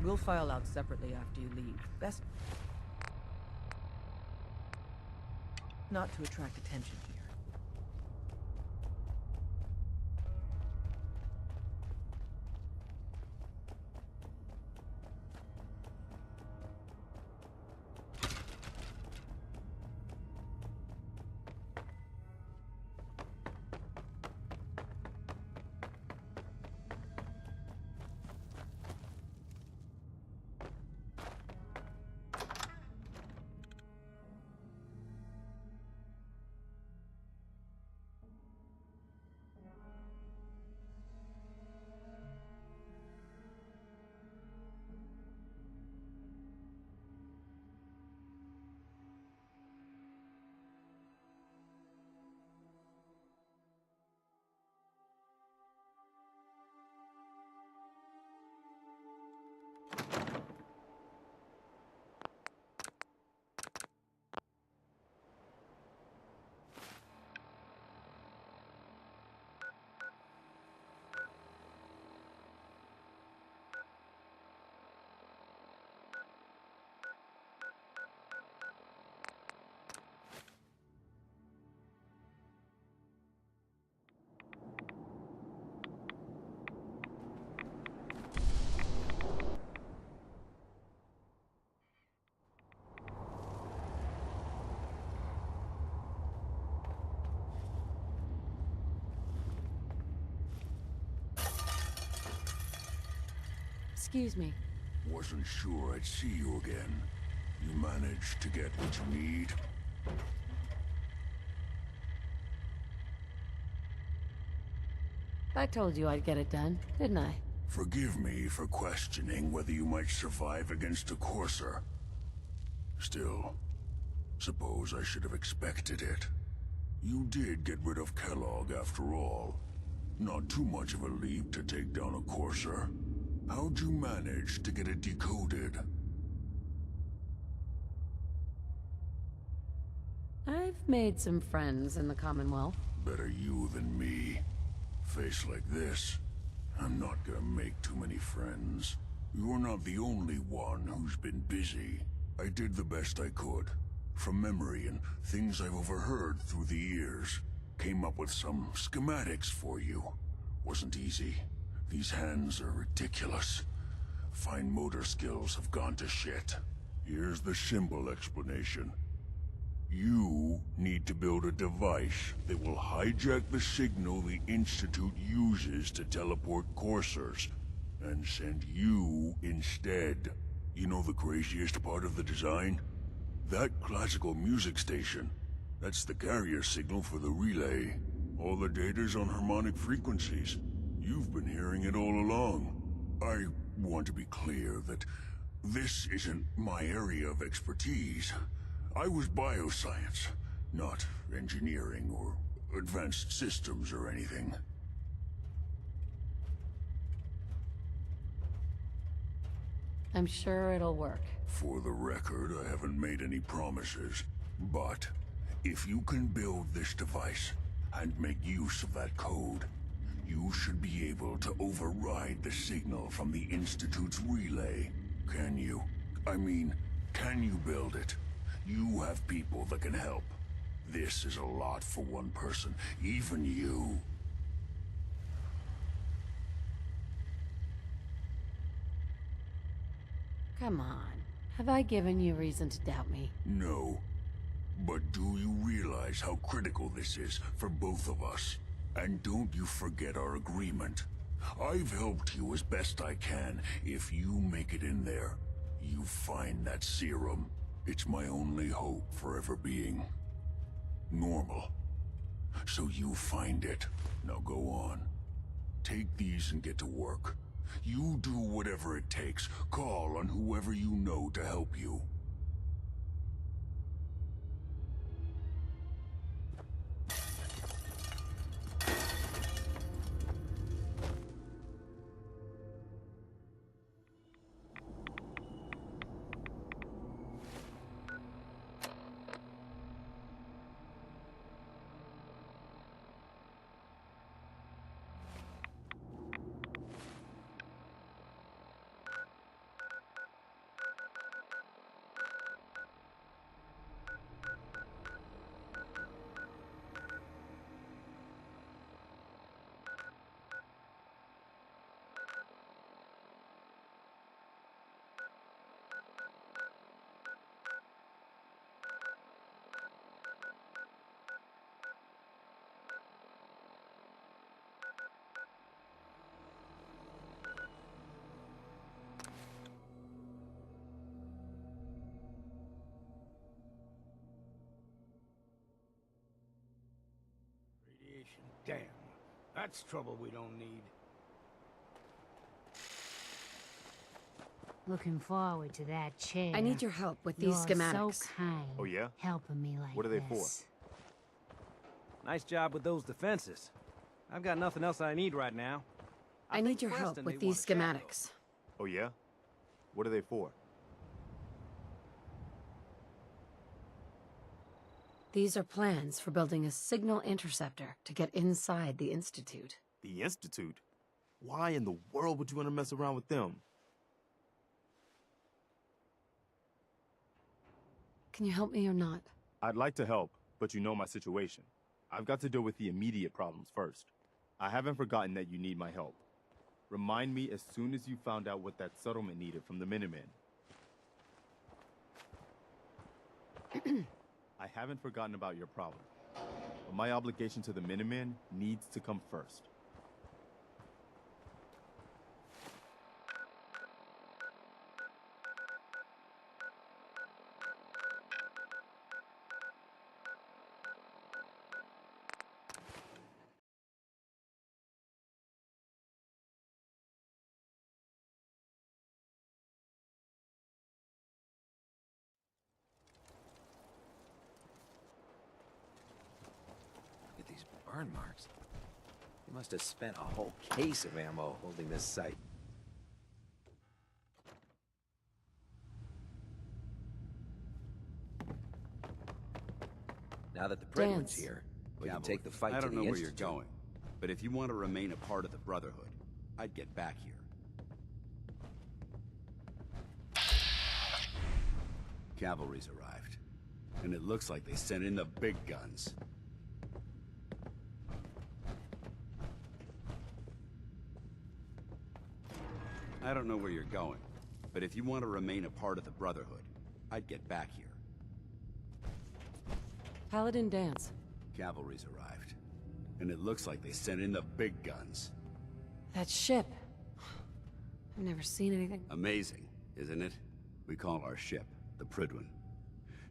We'll file out separately after you leave. Best not to attract attention here. Excuse me. Wasn't sure I'd see you again. You managed to get what you need? I told you I'd get it done, didn't I? Forgive me for questioning whether you might survive against a courser. Still, suppose I should have expected it. You did get rid of Kellogg after all. Not too much of a leap to take down a courser. How'd you manage to get it decoded? I've made some friends in the Commonwealth. Better you than me. Face like this, I'm not gonna make too many friends. You're not the only one who's been busy. I did the best I could. From memory and things I've overheard through the years. Came up with some schematics for you. Wasn't easy. These hands are ridiculous. Fine motor skills have gone to shit. Here's the simple explanation. You need to build a device that will hijack the signal the Institute uses to teleport coursers, and send you instead. You know the craziest part of the design? That classical music station. That's the carrier signal for the relay. All the data's on harmonic frequencies. You've been hearing it all along. I want to be clear that this isn't my area of expertise. I was bioscience, not engineering or advanced systems or anything. I'm sure it'll work. For the record, I haven't made any promises, but if you can build this device and make use of that code, you should be able to override the signal from the Institute's relay. Can you? I mean, can you build it? You have people that can help. This is a lot for one person, even you. Come on. Have I given you reason to doubt me? No. But do you realize how critical this is for both of us? And don't you forget our agreement. I've helped you as best I can. If you make it in there, you find that serum. It's my only hope for ever being normal. So you find it. Now go on. Take these and get to work. You do whatever it takes. Call on whoever you know to help you. Damn. That's trouble we don't need. Looking forward to that chair. I need your help with these You're schematics. so kind. Oh, yeah? Helping me like What are they for? this. Nice job with those defenses. I've got nothing else I need right now. I need your help with these schematics. Oh, yeah? What are they for? These are plans for building a signal interceptor to get inside the Institute. The Institute? Why in the world would you want to mess around with them? Can you help me or not? I'd like to help, but you know my situation. I've got to deal with the immediate problems first. I haven't forgotten that you need my help. Remind me as soon as you found out what that settlement needed from the Minutemen. I haven't forgotten about your problem, but my obligation to the Minutemen needs to come first. burn marks. He must have spent a whole case of ammo holding this site. Now that the Pridwood's here, we can take the fight I to don't the know where you're Institute. going, but if you want to remain a part of the Brotherhood, I'd get back here. Cavalry's arrived, and it looks like they sent in the big guns. I don't know where you're going, but if you want to remain a part of the Brotherhood, I'd get back here. Paladin dance. Cavalry's arrived, and it looks like they sent in the big guns. That ship. I've never seen anything. Amazing, isn't it? We call our ship the Pridwen.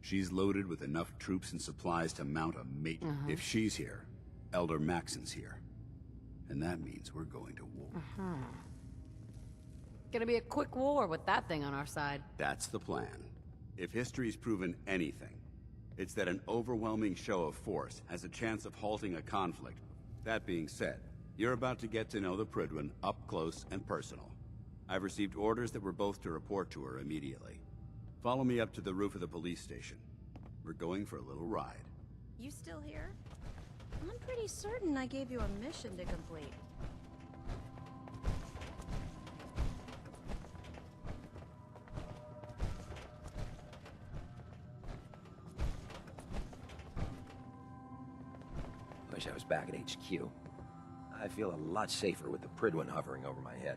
She's loaded with enough troops and supplies to mount a mate. If she's here, Elder Maxon's here. And that means we're going to war. Gonna be a quick war with that thing on our side. That's the plan. If history's proven anything, it's that an overwhelming show of force has a chance of halting a conflict. That being said, you're about to get to know the Pridwen up close and personal. I've received orders that we're both to report to her immediately. Follow me up to the roof of the police station. We're going for a little ride. You still here? I'm pretty certain I gave you a mission to complete. Wish I was back at HQ. I feel a lot safer with the Pridwen hovering over my head.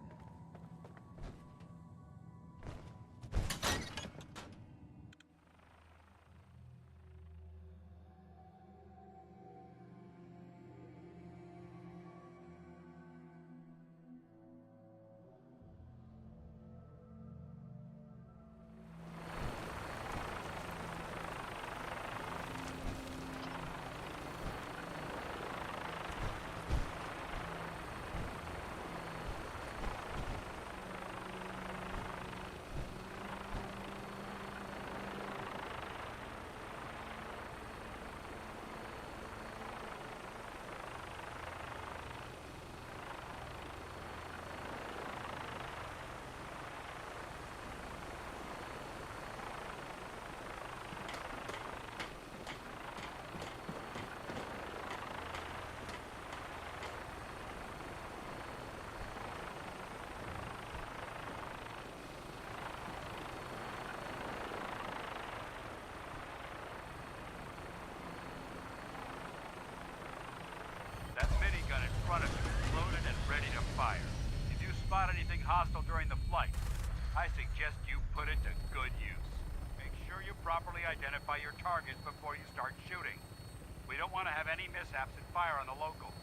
That minigun in front of you is loaded and ready to fire. If you spot anything hostile during the flight, I suggest you put it to good use. Make sure you properly identify your targets before you start shooting. We don't want to have any mishaps and fire on the locals.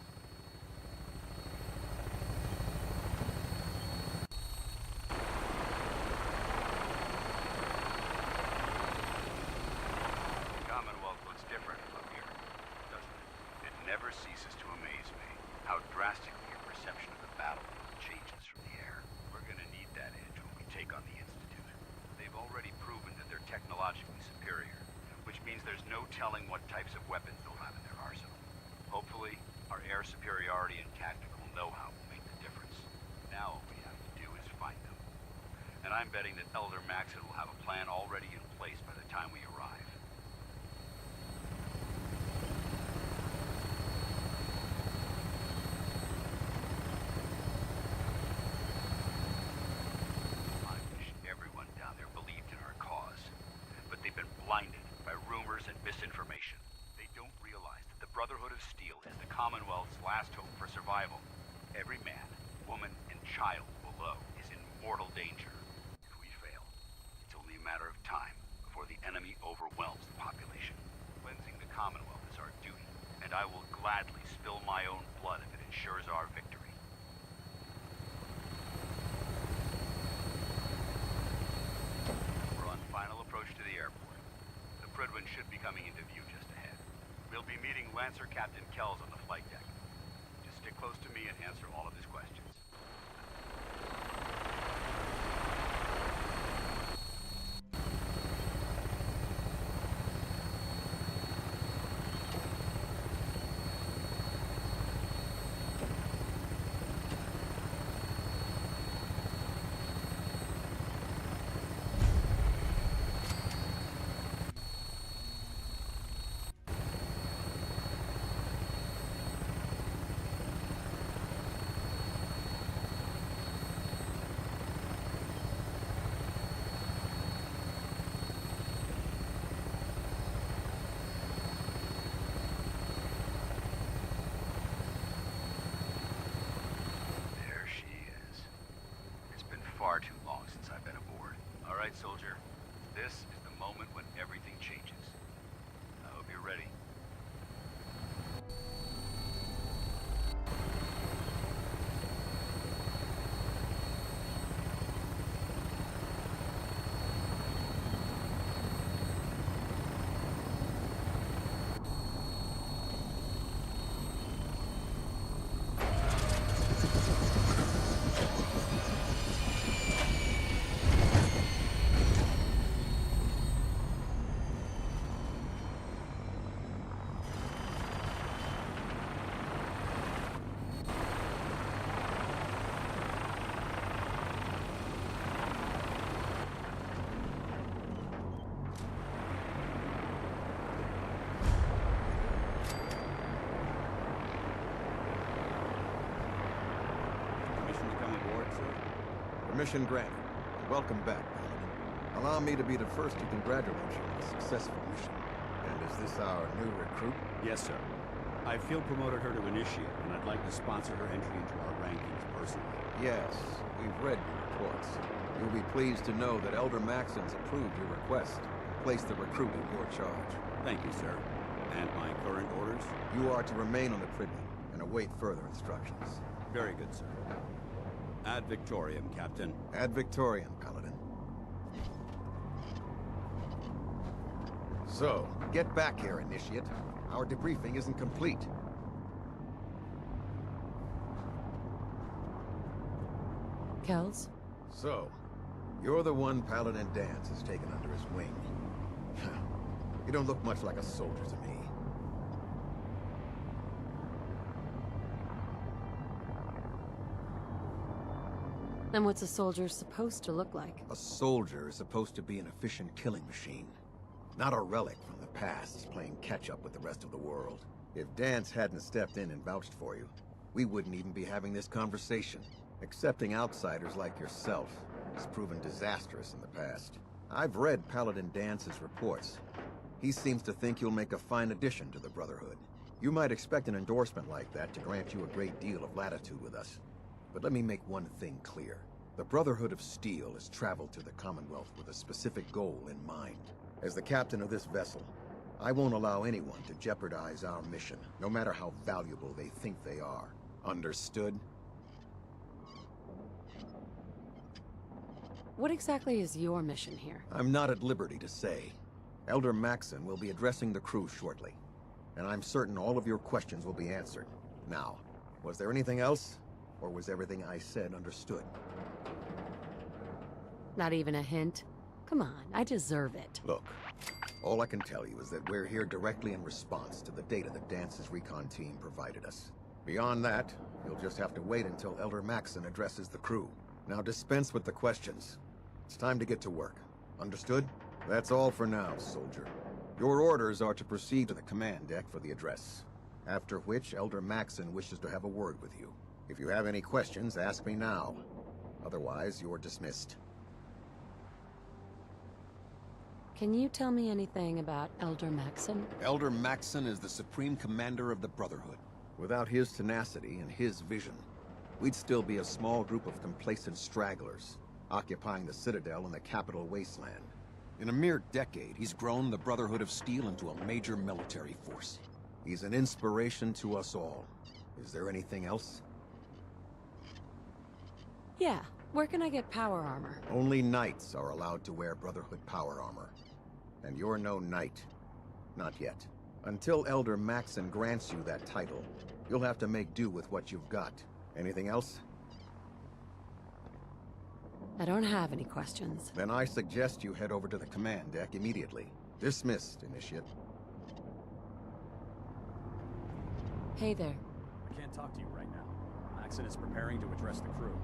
The Commonwealth looks different from here, doesn't it? It never ceases to amaze me how drastically your perception of the battlefield changes from the air. We're gonna need that edge when we take on the Institute. They've already proven that they're technologically superior, which means there's no telling what types of weapons they'll have in their arsenal. Hopefully, our air superiority and tactical know-how will make the difference. Now all we have to do is find them. And I'm betting that Elder Maxon will have a plan already in place by the time we arrive. I wish everyone down there believed in our cause, but they've been blinded by rumors and misinformation. They don't realize that the Brotherhood of Steel is the Commonwealth's last hope for survival. Every man, woman, and child below is in mortal danger. If we fail, it's only a matter of time before the enemy overwhelms the population. Cleansing the Commonwealth is our duty, and I will gladly spill my own blood if it ensures our victory. We're on final approach to the airport. The Pridwen should be coming into view just ahead. We'll be meeting Lancer Captain Kells on the flight deck. Just stick close to me and answer all of his questions. far too long since I've been aboard. All right, soldier. This is the moment when everything changes. I hope you're ready. Permission granted. Welcome back, Paladin. Allow me to be the first to congratulate you on a successful mission. And is this our new recruit? Yes, sir. I field promoted her to initiate, and I'd like to sponsor her entry into our rankings personally. Yes, we've read your reports. You'll be pleased to know that Elder Maxon's approved your request and placed the recruit in your charge. Thank you, sir. And my current orders? You are to remain on the Pridman and await further instructions. Very good, sir. Ad Victoriam, Captain. Ad Victoriam, Paladin. So, get back here, Initiate. Our debriefing isn't complete. Kells? So, you're the one Paladin Danse has taken under his wing. You don't look much like a soldier to me. Then what's a soldier supposed to look like? A soldier is supposed to be an efficient killing machine. Not a relic from the past, playing catch-up with the rest of the world. If Danse hadn't stepped in and vouched for you, we wouldn't even be having this conversation. Accepting outsiders like yourself has proven disastrous in the past. I've read Paladin Dance's reports. He seems to think you'll make a fine addition to the Brotherhood. You might expect an endorsement like that to grant you a great deal of latitude with us. But let me make one thing clear. The Brotherhood of Steel has traveled to the Commonwealth with a specific goal in mind. As the captain of this vessel, I won't allow anyone to jeopardize our mission, no matter how valuable they think they are. Understood? What exactly is your mission here? I'm not at liberty to say. Elder Maxon will be addressing the crew shortly, and I'm certain all of your questions will be answered. Now, was there anything else? Or was everything I said understood? Not even a hint? Come on, I deserve it. Look, all I can tell you is that we're here directly in response to the data that Dance's recon team provided us. Beyond that, you'll just have to wait until Elder Maxon addresses the crew. Now dispense with the questions. It's time to get to work. Understood? That's all for now, soldier. Your orders are to proceed to the command deck for the address. After which, Elder Maxon wishes to have a word with you. If you have any questions, ask me now. Otherwise, you're dismissed. Can you tell me anything about Elder Maxon? Elder Maxon is the Supreme Commander of the Brotherhood. Without his tenacity and his vision, we'd still be a small group of complacent stragglers, occupying the Citadel in the capital wasteland. In a mere decade, he's grown the Brotherhood of Steel into a major military force. He's an inspiration to us all. Is there anything else? Yeah, where can I get power armor? Only knights are allowed to wear Brotherhood power armor. And you're no knight. Not yet. Until Elder Maxon grants you that title, you'll have to make do with what you've got. Anything else? I don't have any questions. Then I suggest you head over to the command deck immediately. Dismissed, Initiate. Hey there. I can't talk to you right now. Maxon is preparing to address the crew.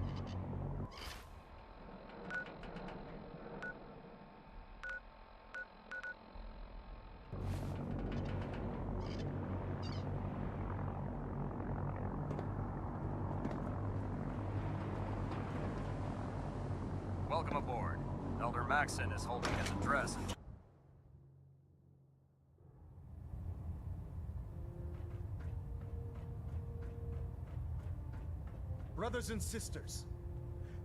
Welcome aboard. Elder Maxon is holding his address. Brothers and sisters,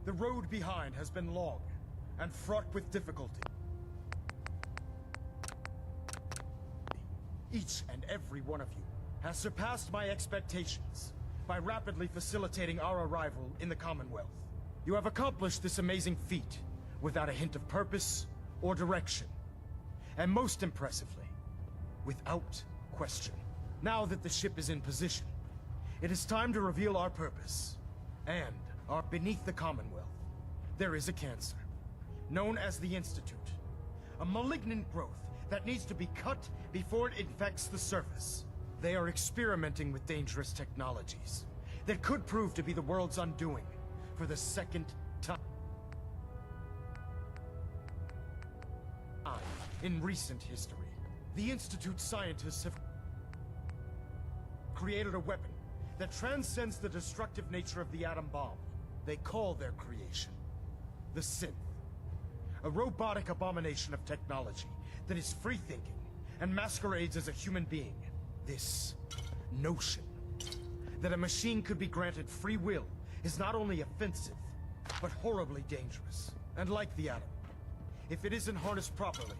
The road behind has been long and fraught with difficulty. Each and every one of you has surpassed my expectations by rapidly facilitating our arrival in the Commonwealth. You have accomplished this amazing feat without a hint of purpose or direction. And most impressively, without question. Now that the ship is in position, it is time to reveal our purpose. And beneath the Commonwealth, there is a cancer, known as the Institute. A malignant growth that needs to be cut before it infects the surface. They are experimenting with dangerous technologies that could prove to be the world's undoing for the second time in recent history. The Institute scientists have created a weapon that transcends the destructive nature of the atom bomb. They call their creation the Synth. A robotic abomination of technology that is free-thinking and masquerades as a human being. This notion that a machine could be granted free will is not only offensive, but horribly dangerous. And like the atom, if it isn't harnessed properly,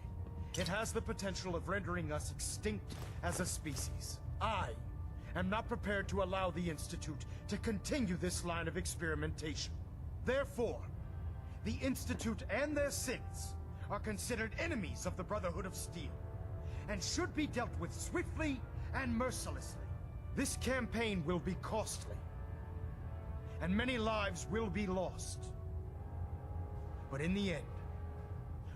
it has the potential of rendering us extinct as a species. I am not prepared to allow the Institute to continue this line of experimentation. Therefore, the Institute and their synths are considered enemies of the Brotherhood of Steel, and should be dealt with swiftly and mercilessly. This campaign will be costly, and many lives will be lost. But in the end,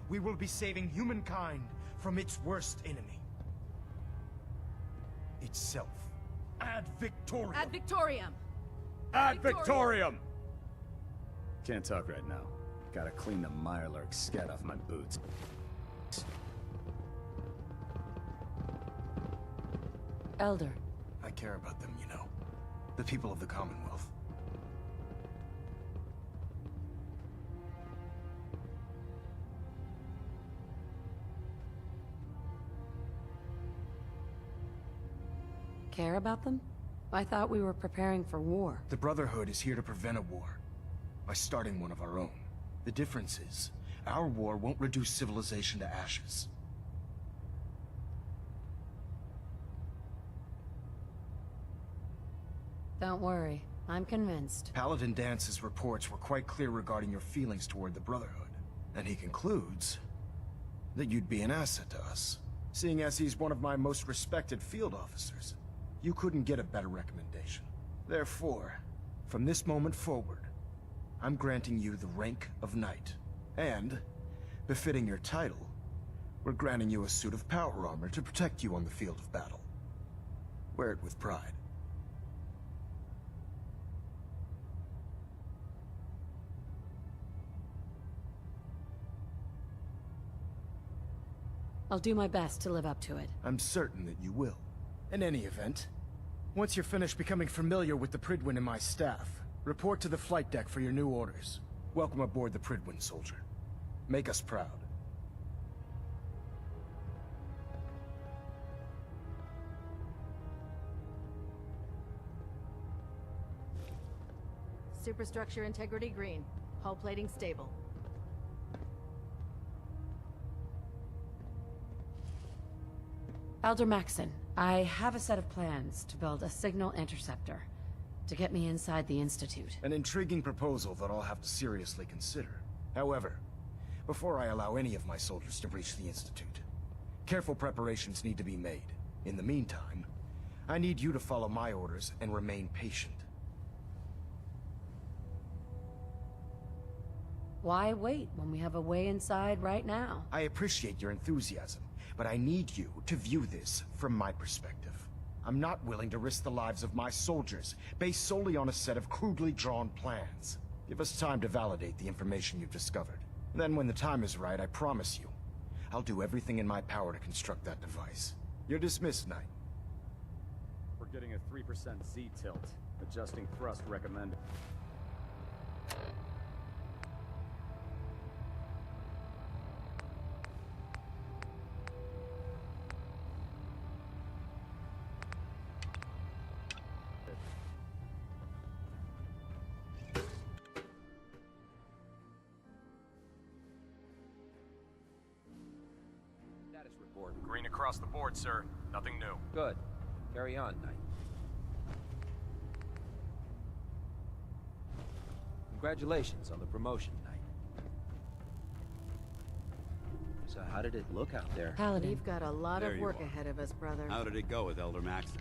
we will be saving humankind from its worst enemy. Itself. Ad Victoriam! Ad Victoriam! Ad Victoriam! Can't talk right now. Gotta clean the Mirelurk scat off my boots. Elder. I care about them, you know. The people of the Commonwealth. Care about them? I thought we were preparing for war. The Brotherhood is here to prevent a war, by starting one of our own. The difference is, our war won't reduce civilization to ashes. Don't worry, I'm convinced. Paladin Dance's reports were quite clear regarding your feelings toward the Brotherhood. And he concludes that you'd be an asset to us. Seeing as he's one of my most respected field officers, you couldn't get a better recommendation. Therefore, from this moment forward, I'm granting you the rank of Knight. And, befitting your title, we're granting you a suit of power armor to protect you on the field of battle. Wear it with pride. I'll do my best to live up to it. I'm certain that you will. In any event, once you're finished becoming familiar with the Prydwen and my staff, report to the flight deck for your new orders. Welcome aboard the Prydwen, soldier. Make us proud. Superstructure integrity green. Hull plating stable. Elder Maxson, I have a set of plans to build a signal interceptor to get me inside the Institute. An intriguing proposal that I'll have to seriously consider. However, before I allow any of my soldiers to reach the Institute, careful preparations need to be made. In the meantime, I need you to follow my orders and remain patient. Why wait when we have a way inside right now? I appreciate your enthusiasm, but I need you to view this from my perspective. I'm not willing to risk the lives of my soldiers based solely on a set of crudely drawn plans. Give us time to validate the information you've discovered. Then when the time is right, I promise you, I'll do everything in my power to construct that device. You're dismissed, Knight. We're getting a 3% Z tilt. Adjusting thrust recommended. board? Green across the board, sir. Nothing new. Good. Carry on, Knight. Congratulations on the promotion, Knight. So how did it look out there? Paladin. We've got a lot There of you work are. ahead of us, brother. How did it go with Elder Maxon?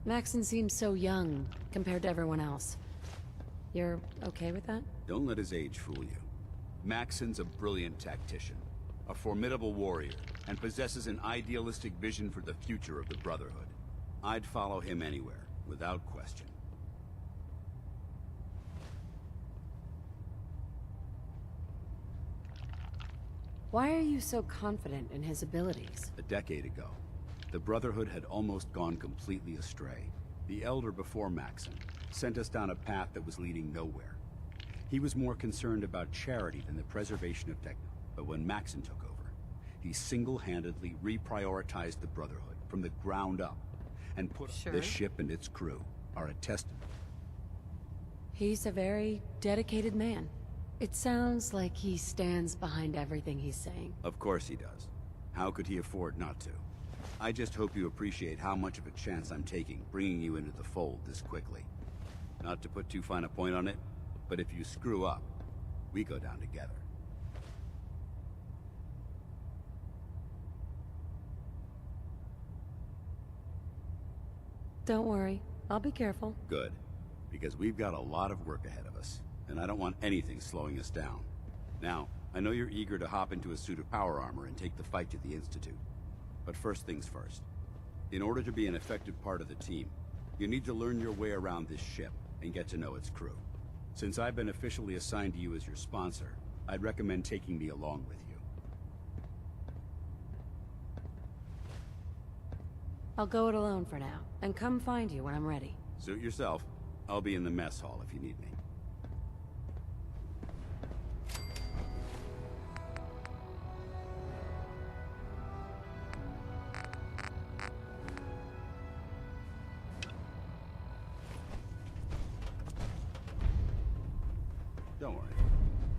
Maxon seems so young compared to everyone else. You're okay with that? Don't let his age fool you. Maxon's a brilliant tactician, a formidable warrior, and possesses an idealistic vision for the future of the Brotherhood. I'd follow him anywhere, without question. Why are you so confident in his abilities? A decade ago, the Brotherhood had almost gone completely astray. The Elder before Maxon sent us down a path that was leading nowhere. He was more concerned about charity than the preservation of tech. But when Maxon took over, he single-handedly reprioritized the Brotherhood from the ground up, and put this ship and its crew are a testament. He's a very dedicated man. It sounds like he stands behind everything he's saying. Of course he does. How could he afford not to? I just hope you appreciate how much of a chance I'm taking bringing you into the fold this quickly. Not to put too fine a point on it, but if you screw up, we go down together. Don't worry, I'll be careful. Good, because we've got a lot of work ahead of us, and I don't want anything slowing us down. Now, I know you're eager to hop into a suit of power armor and take the fight to the Institute. But first things first. In order to be an effective part of the team, you need to learn your way around this ship and get to know its crew. Since I've been officially assigned to you as your sponsor, I'd recommend taking me along with you. I'll go it alone for now, and come find you when I'm ready. Suit yourself. I'll be in the mess hall if you need me. Don't worry.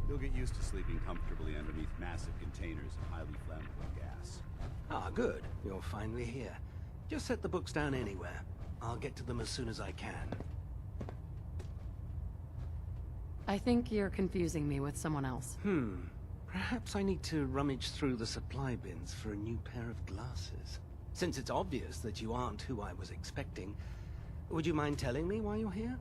You'll get used to sleeping comfortably underneath massive containers of highly flammable gas. Ah, good. You're finally here. Just set the books down anywhere. I'll get to them as soon as I can. I think you're confusing me with someone else. Perhaps I need to rummage through the supply bins for a new pair of glasses. Since it's obvious that you aren't who I was expecting, would you mind telling me why you're here?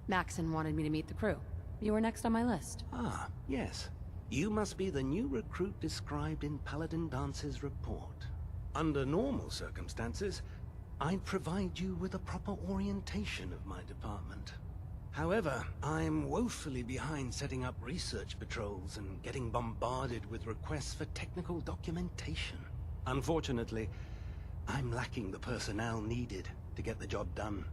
Maxon wanted me to meet the crew. You were next on my list. Ah, yes. You must be the new recruit described in Paladin Dance's report. Under normal circumstances, I'd provide you with a proper orientation of my department. However, I'm woefully behind setting up research patrols and getting bombarded with requests for technical documentation. Unfortunately, I'm lacking the personnel needed to get the job done.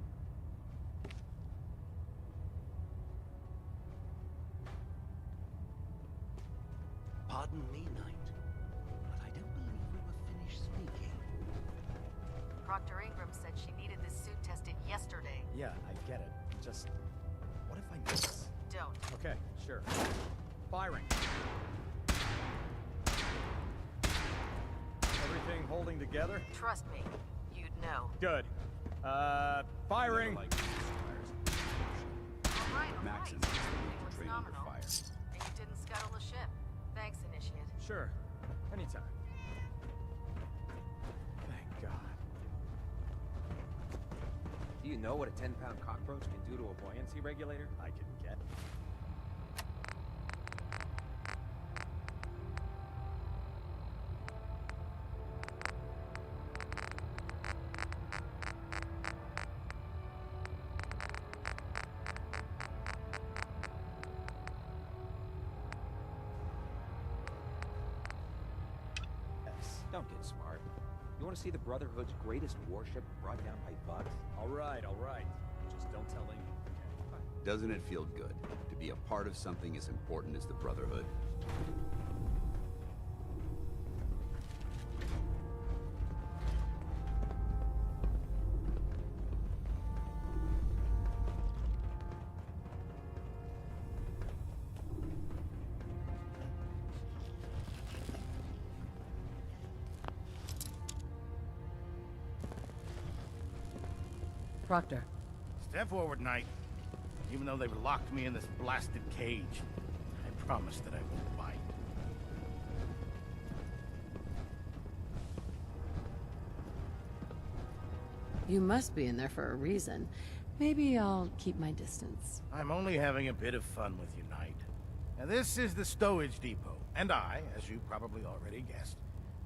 Pardon me, Knight, but I don't believe we were finished speaking. Proctor Ingram said she needed this suit tested yesterday. Yeah, I get it. Just... what if I miss? Don't. Okay, sure. Firing. Everything holding together? Trust me, you'd know. Good. Firing! All right. Maxon Everything looks trained under nominal. fire. And you didn't scuttle the ship. Thanks, Initiate. Sure. Anytime. Thank God. Do you know what a 10-pound cockroach can do to a buoyancy regulator? I can get. Don't get smart. You want to see the Brotherhood's greatest warship brought down by bugs? All right. Just don't tell Amy. Okay. Doesn't it feel good to be a part of something as important as the Brotherhood? Proctor. Step forward, Knight. Even though they've locked me in this blasted cage, I promise that I won't bite. You must be in there for a reason. Maybe I'll keep my distance. I'm only having a bit of fun with you, Knight. Now, this is the stowage depot, and I, as you probably already guessed,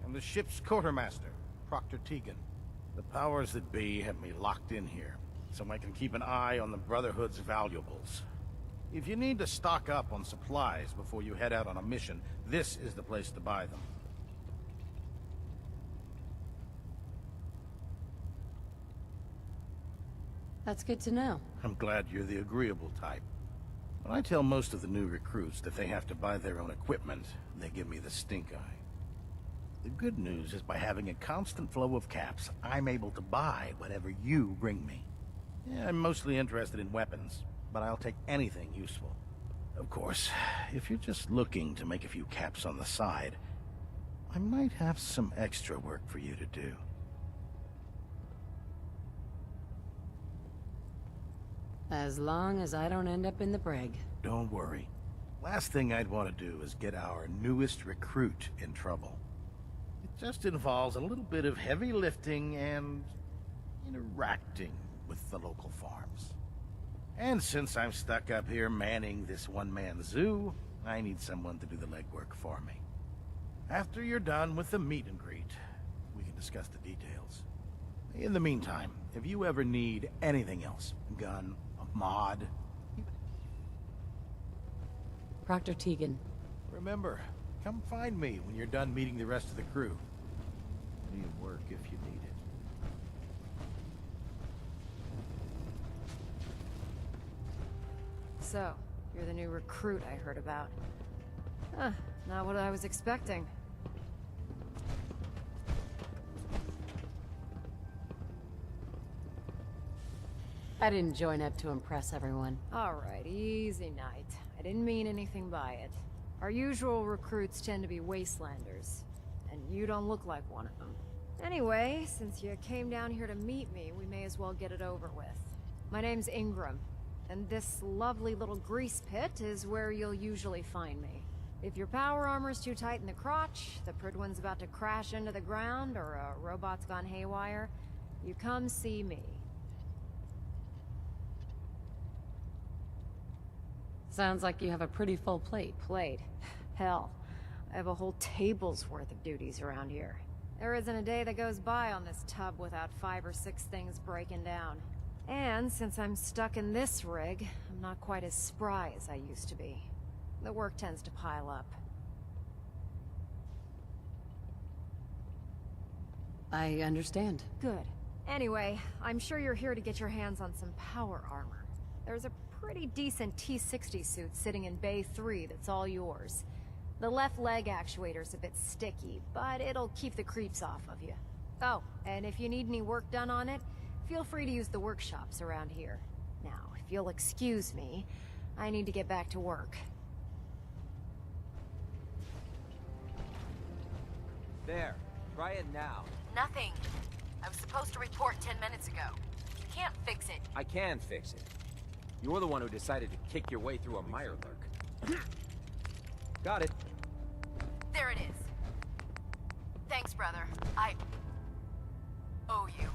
am the ship's quartermaster, Proctor Tegan. The powers that be have me locked in here, so I can keep an eye on the Brotherhood's valuables. If you need to stock up on supplies before you head out on a mission, this is the place to buy them. That's good to know. I'm glad you're the agreeable type. When I tell most of the new recruits that they have to buy their own equipment, they give me the stink eye. The good news is by having a constant flow of caps, I'm able to buy whatever you bring me. Yeah, I'm mostly interested in weapons, but I'll take anything useful. Of course, if you're just looking to make a few caps on the side, I might have some extra work for you to do. As long as I don't end up in the brig. Don't worry. Last thing I'd want to do is get our newest recruit in trouble. It just involves a little bit of heavy lifting and interacting with the local farms. And since I'm stuck up here manning this one-man zoo, I need someone to do the legwork for me. After you're done with the meet and greet, we can discuss the details. In the meantime, if you ever need anything else, a gun, a mod... Proctor Tegan. Remember, come find me when you're done meeting the rest of the crew. Plenty of work if you need it. So, you're the new recruit I heard about. Huh, not what I was expecting. I didn't join up to impress everyone. Alright, easy night. I didn't mean anything by it. Our usual recruits tend to be wastelanders, and you don't look like one of them. Anyway, since you came down here to meet me, we may as well get it over with. My name's Ingram, and this lovely little grease pit is where you'll usually find me. If your power armor's too tight in the crotch, the Pridwen's about to crash into the ground, or a robot's gone haywire, you come see me. Sounds like you have a pretty full plate. Plate? Hell, I have a whole table's worth of duties around here. There isn't a day that goes by on this tub without 5 or 6 things breaking down. And since I'm stuck in this rig, I'm not quite as spry as I used to be. The work tends to pile up. I understand. Good. Anyway, I'm sure you're here to get your hands on some power armor. There's a pretty decent T-60 suit sitting in Bay 3 that's all yours. The left leg actuator's a bit sticky, but it'll keep the creeps off of you. Oh, and if you need any work done on it, feel free to use the workshops around here. Now, if you'll excuse me, I need to get back to work. There. Try it now. Nothing. I was supposed to report 10 minutes ago. You can't fix it. I can fix it. You're the one who decided to kick your way through a Mirelurk. Got it. There it is. Thanks, brother. I owe you.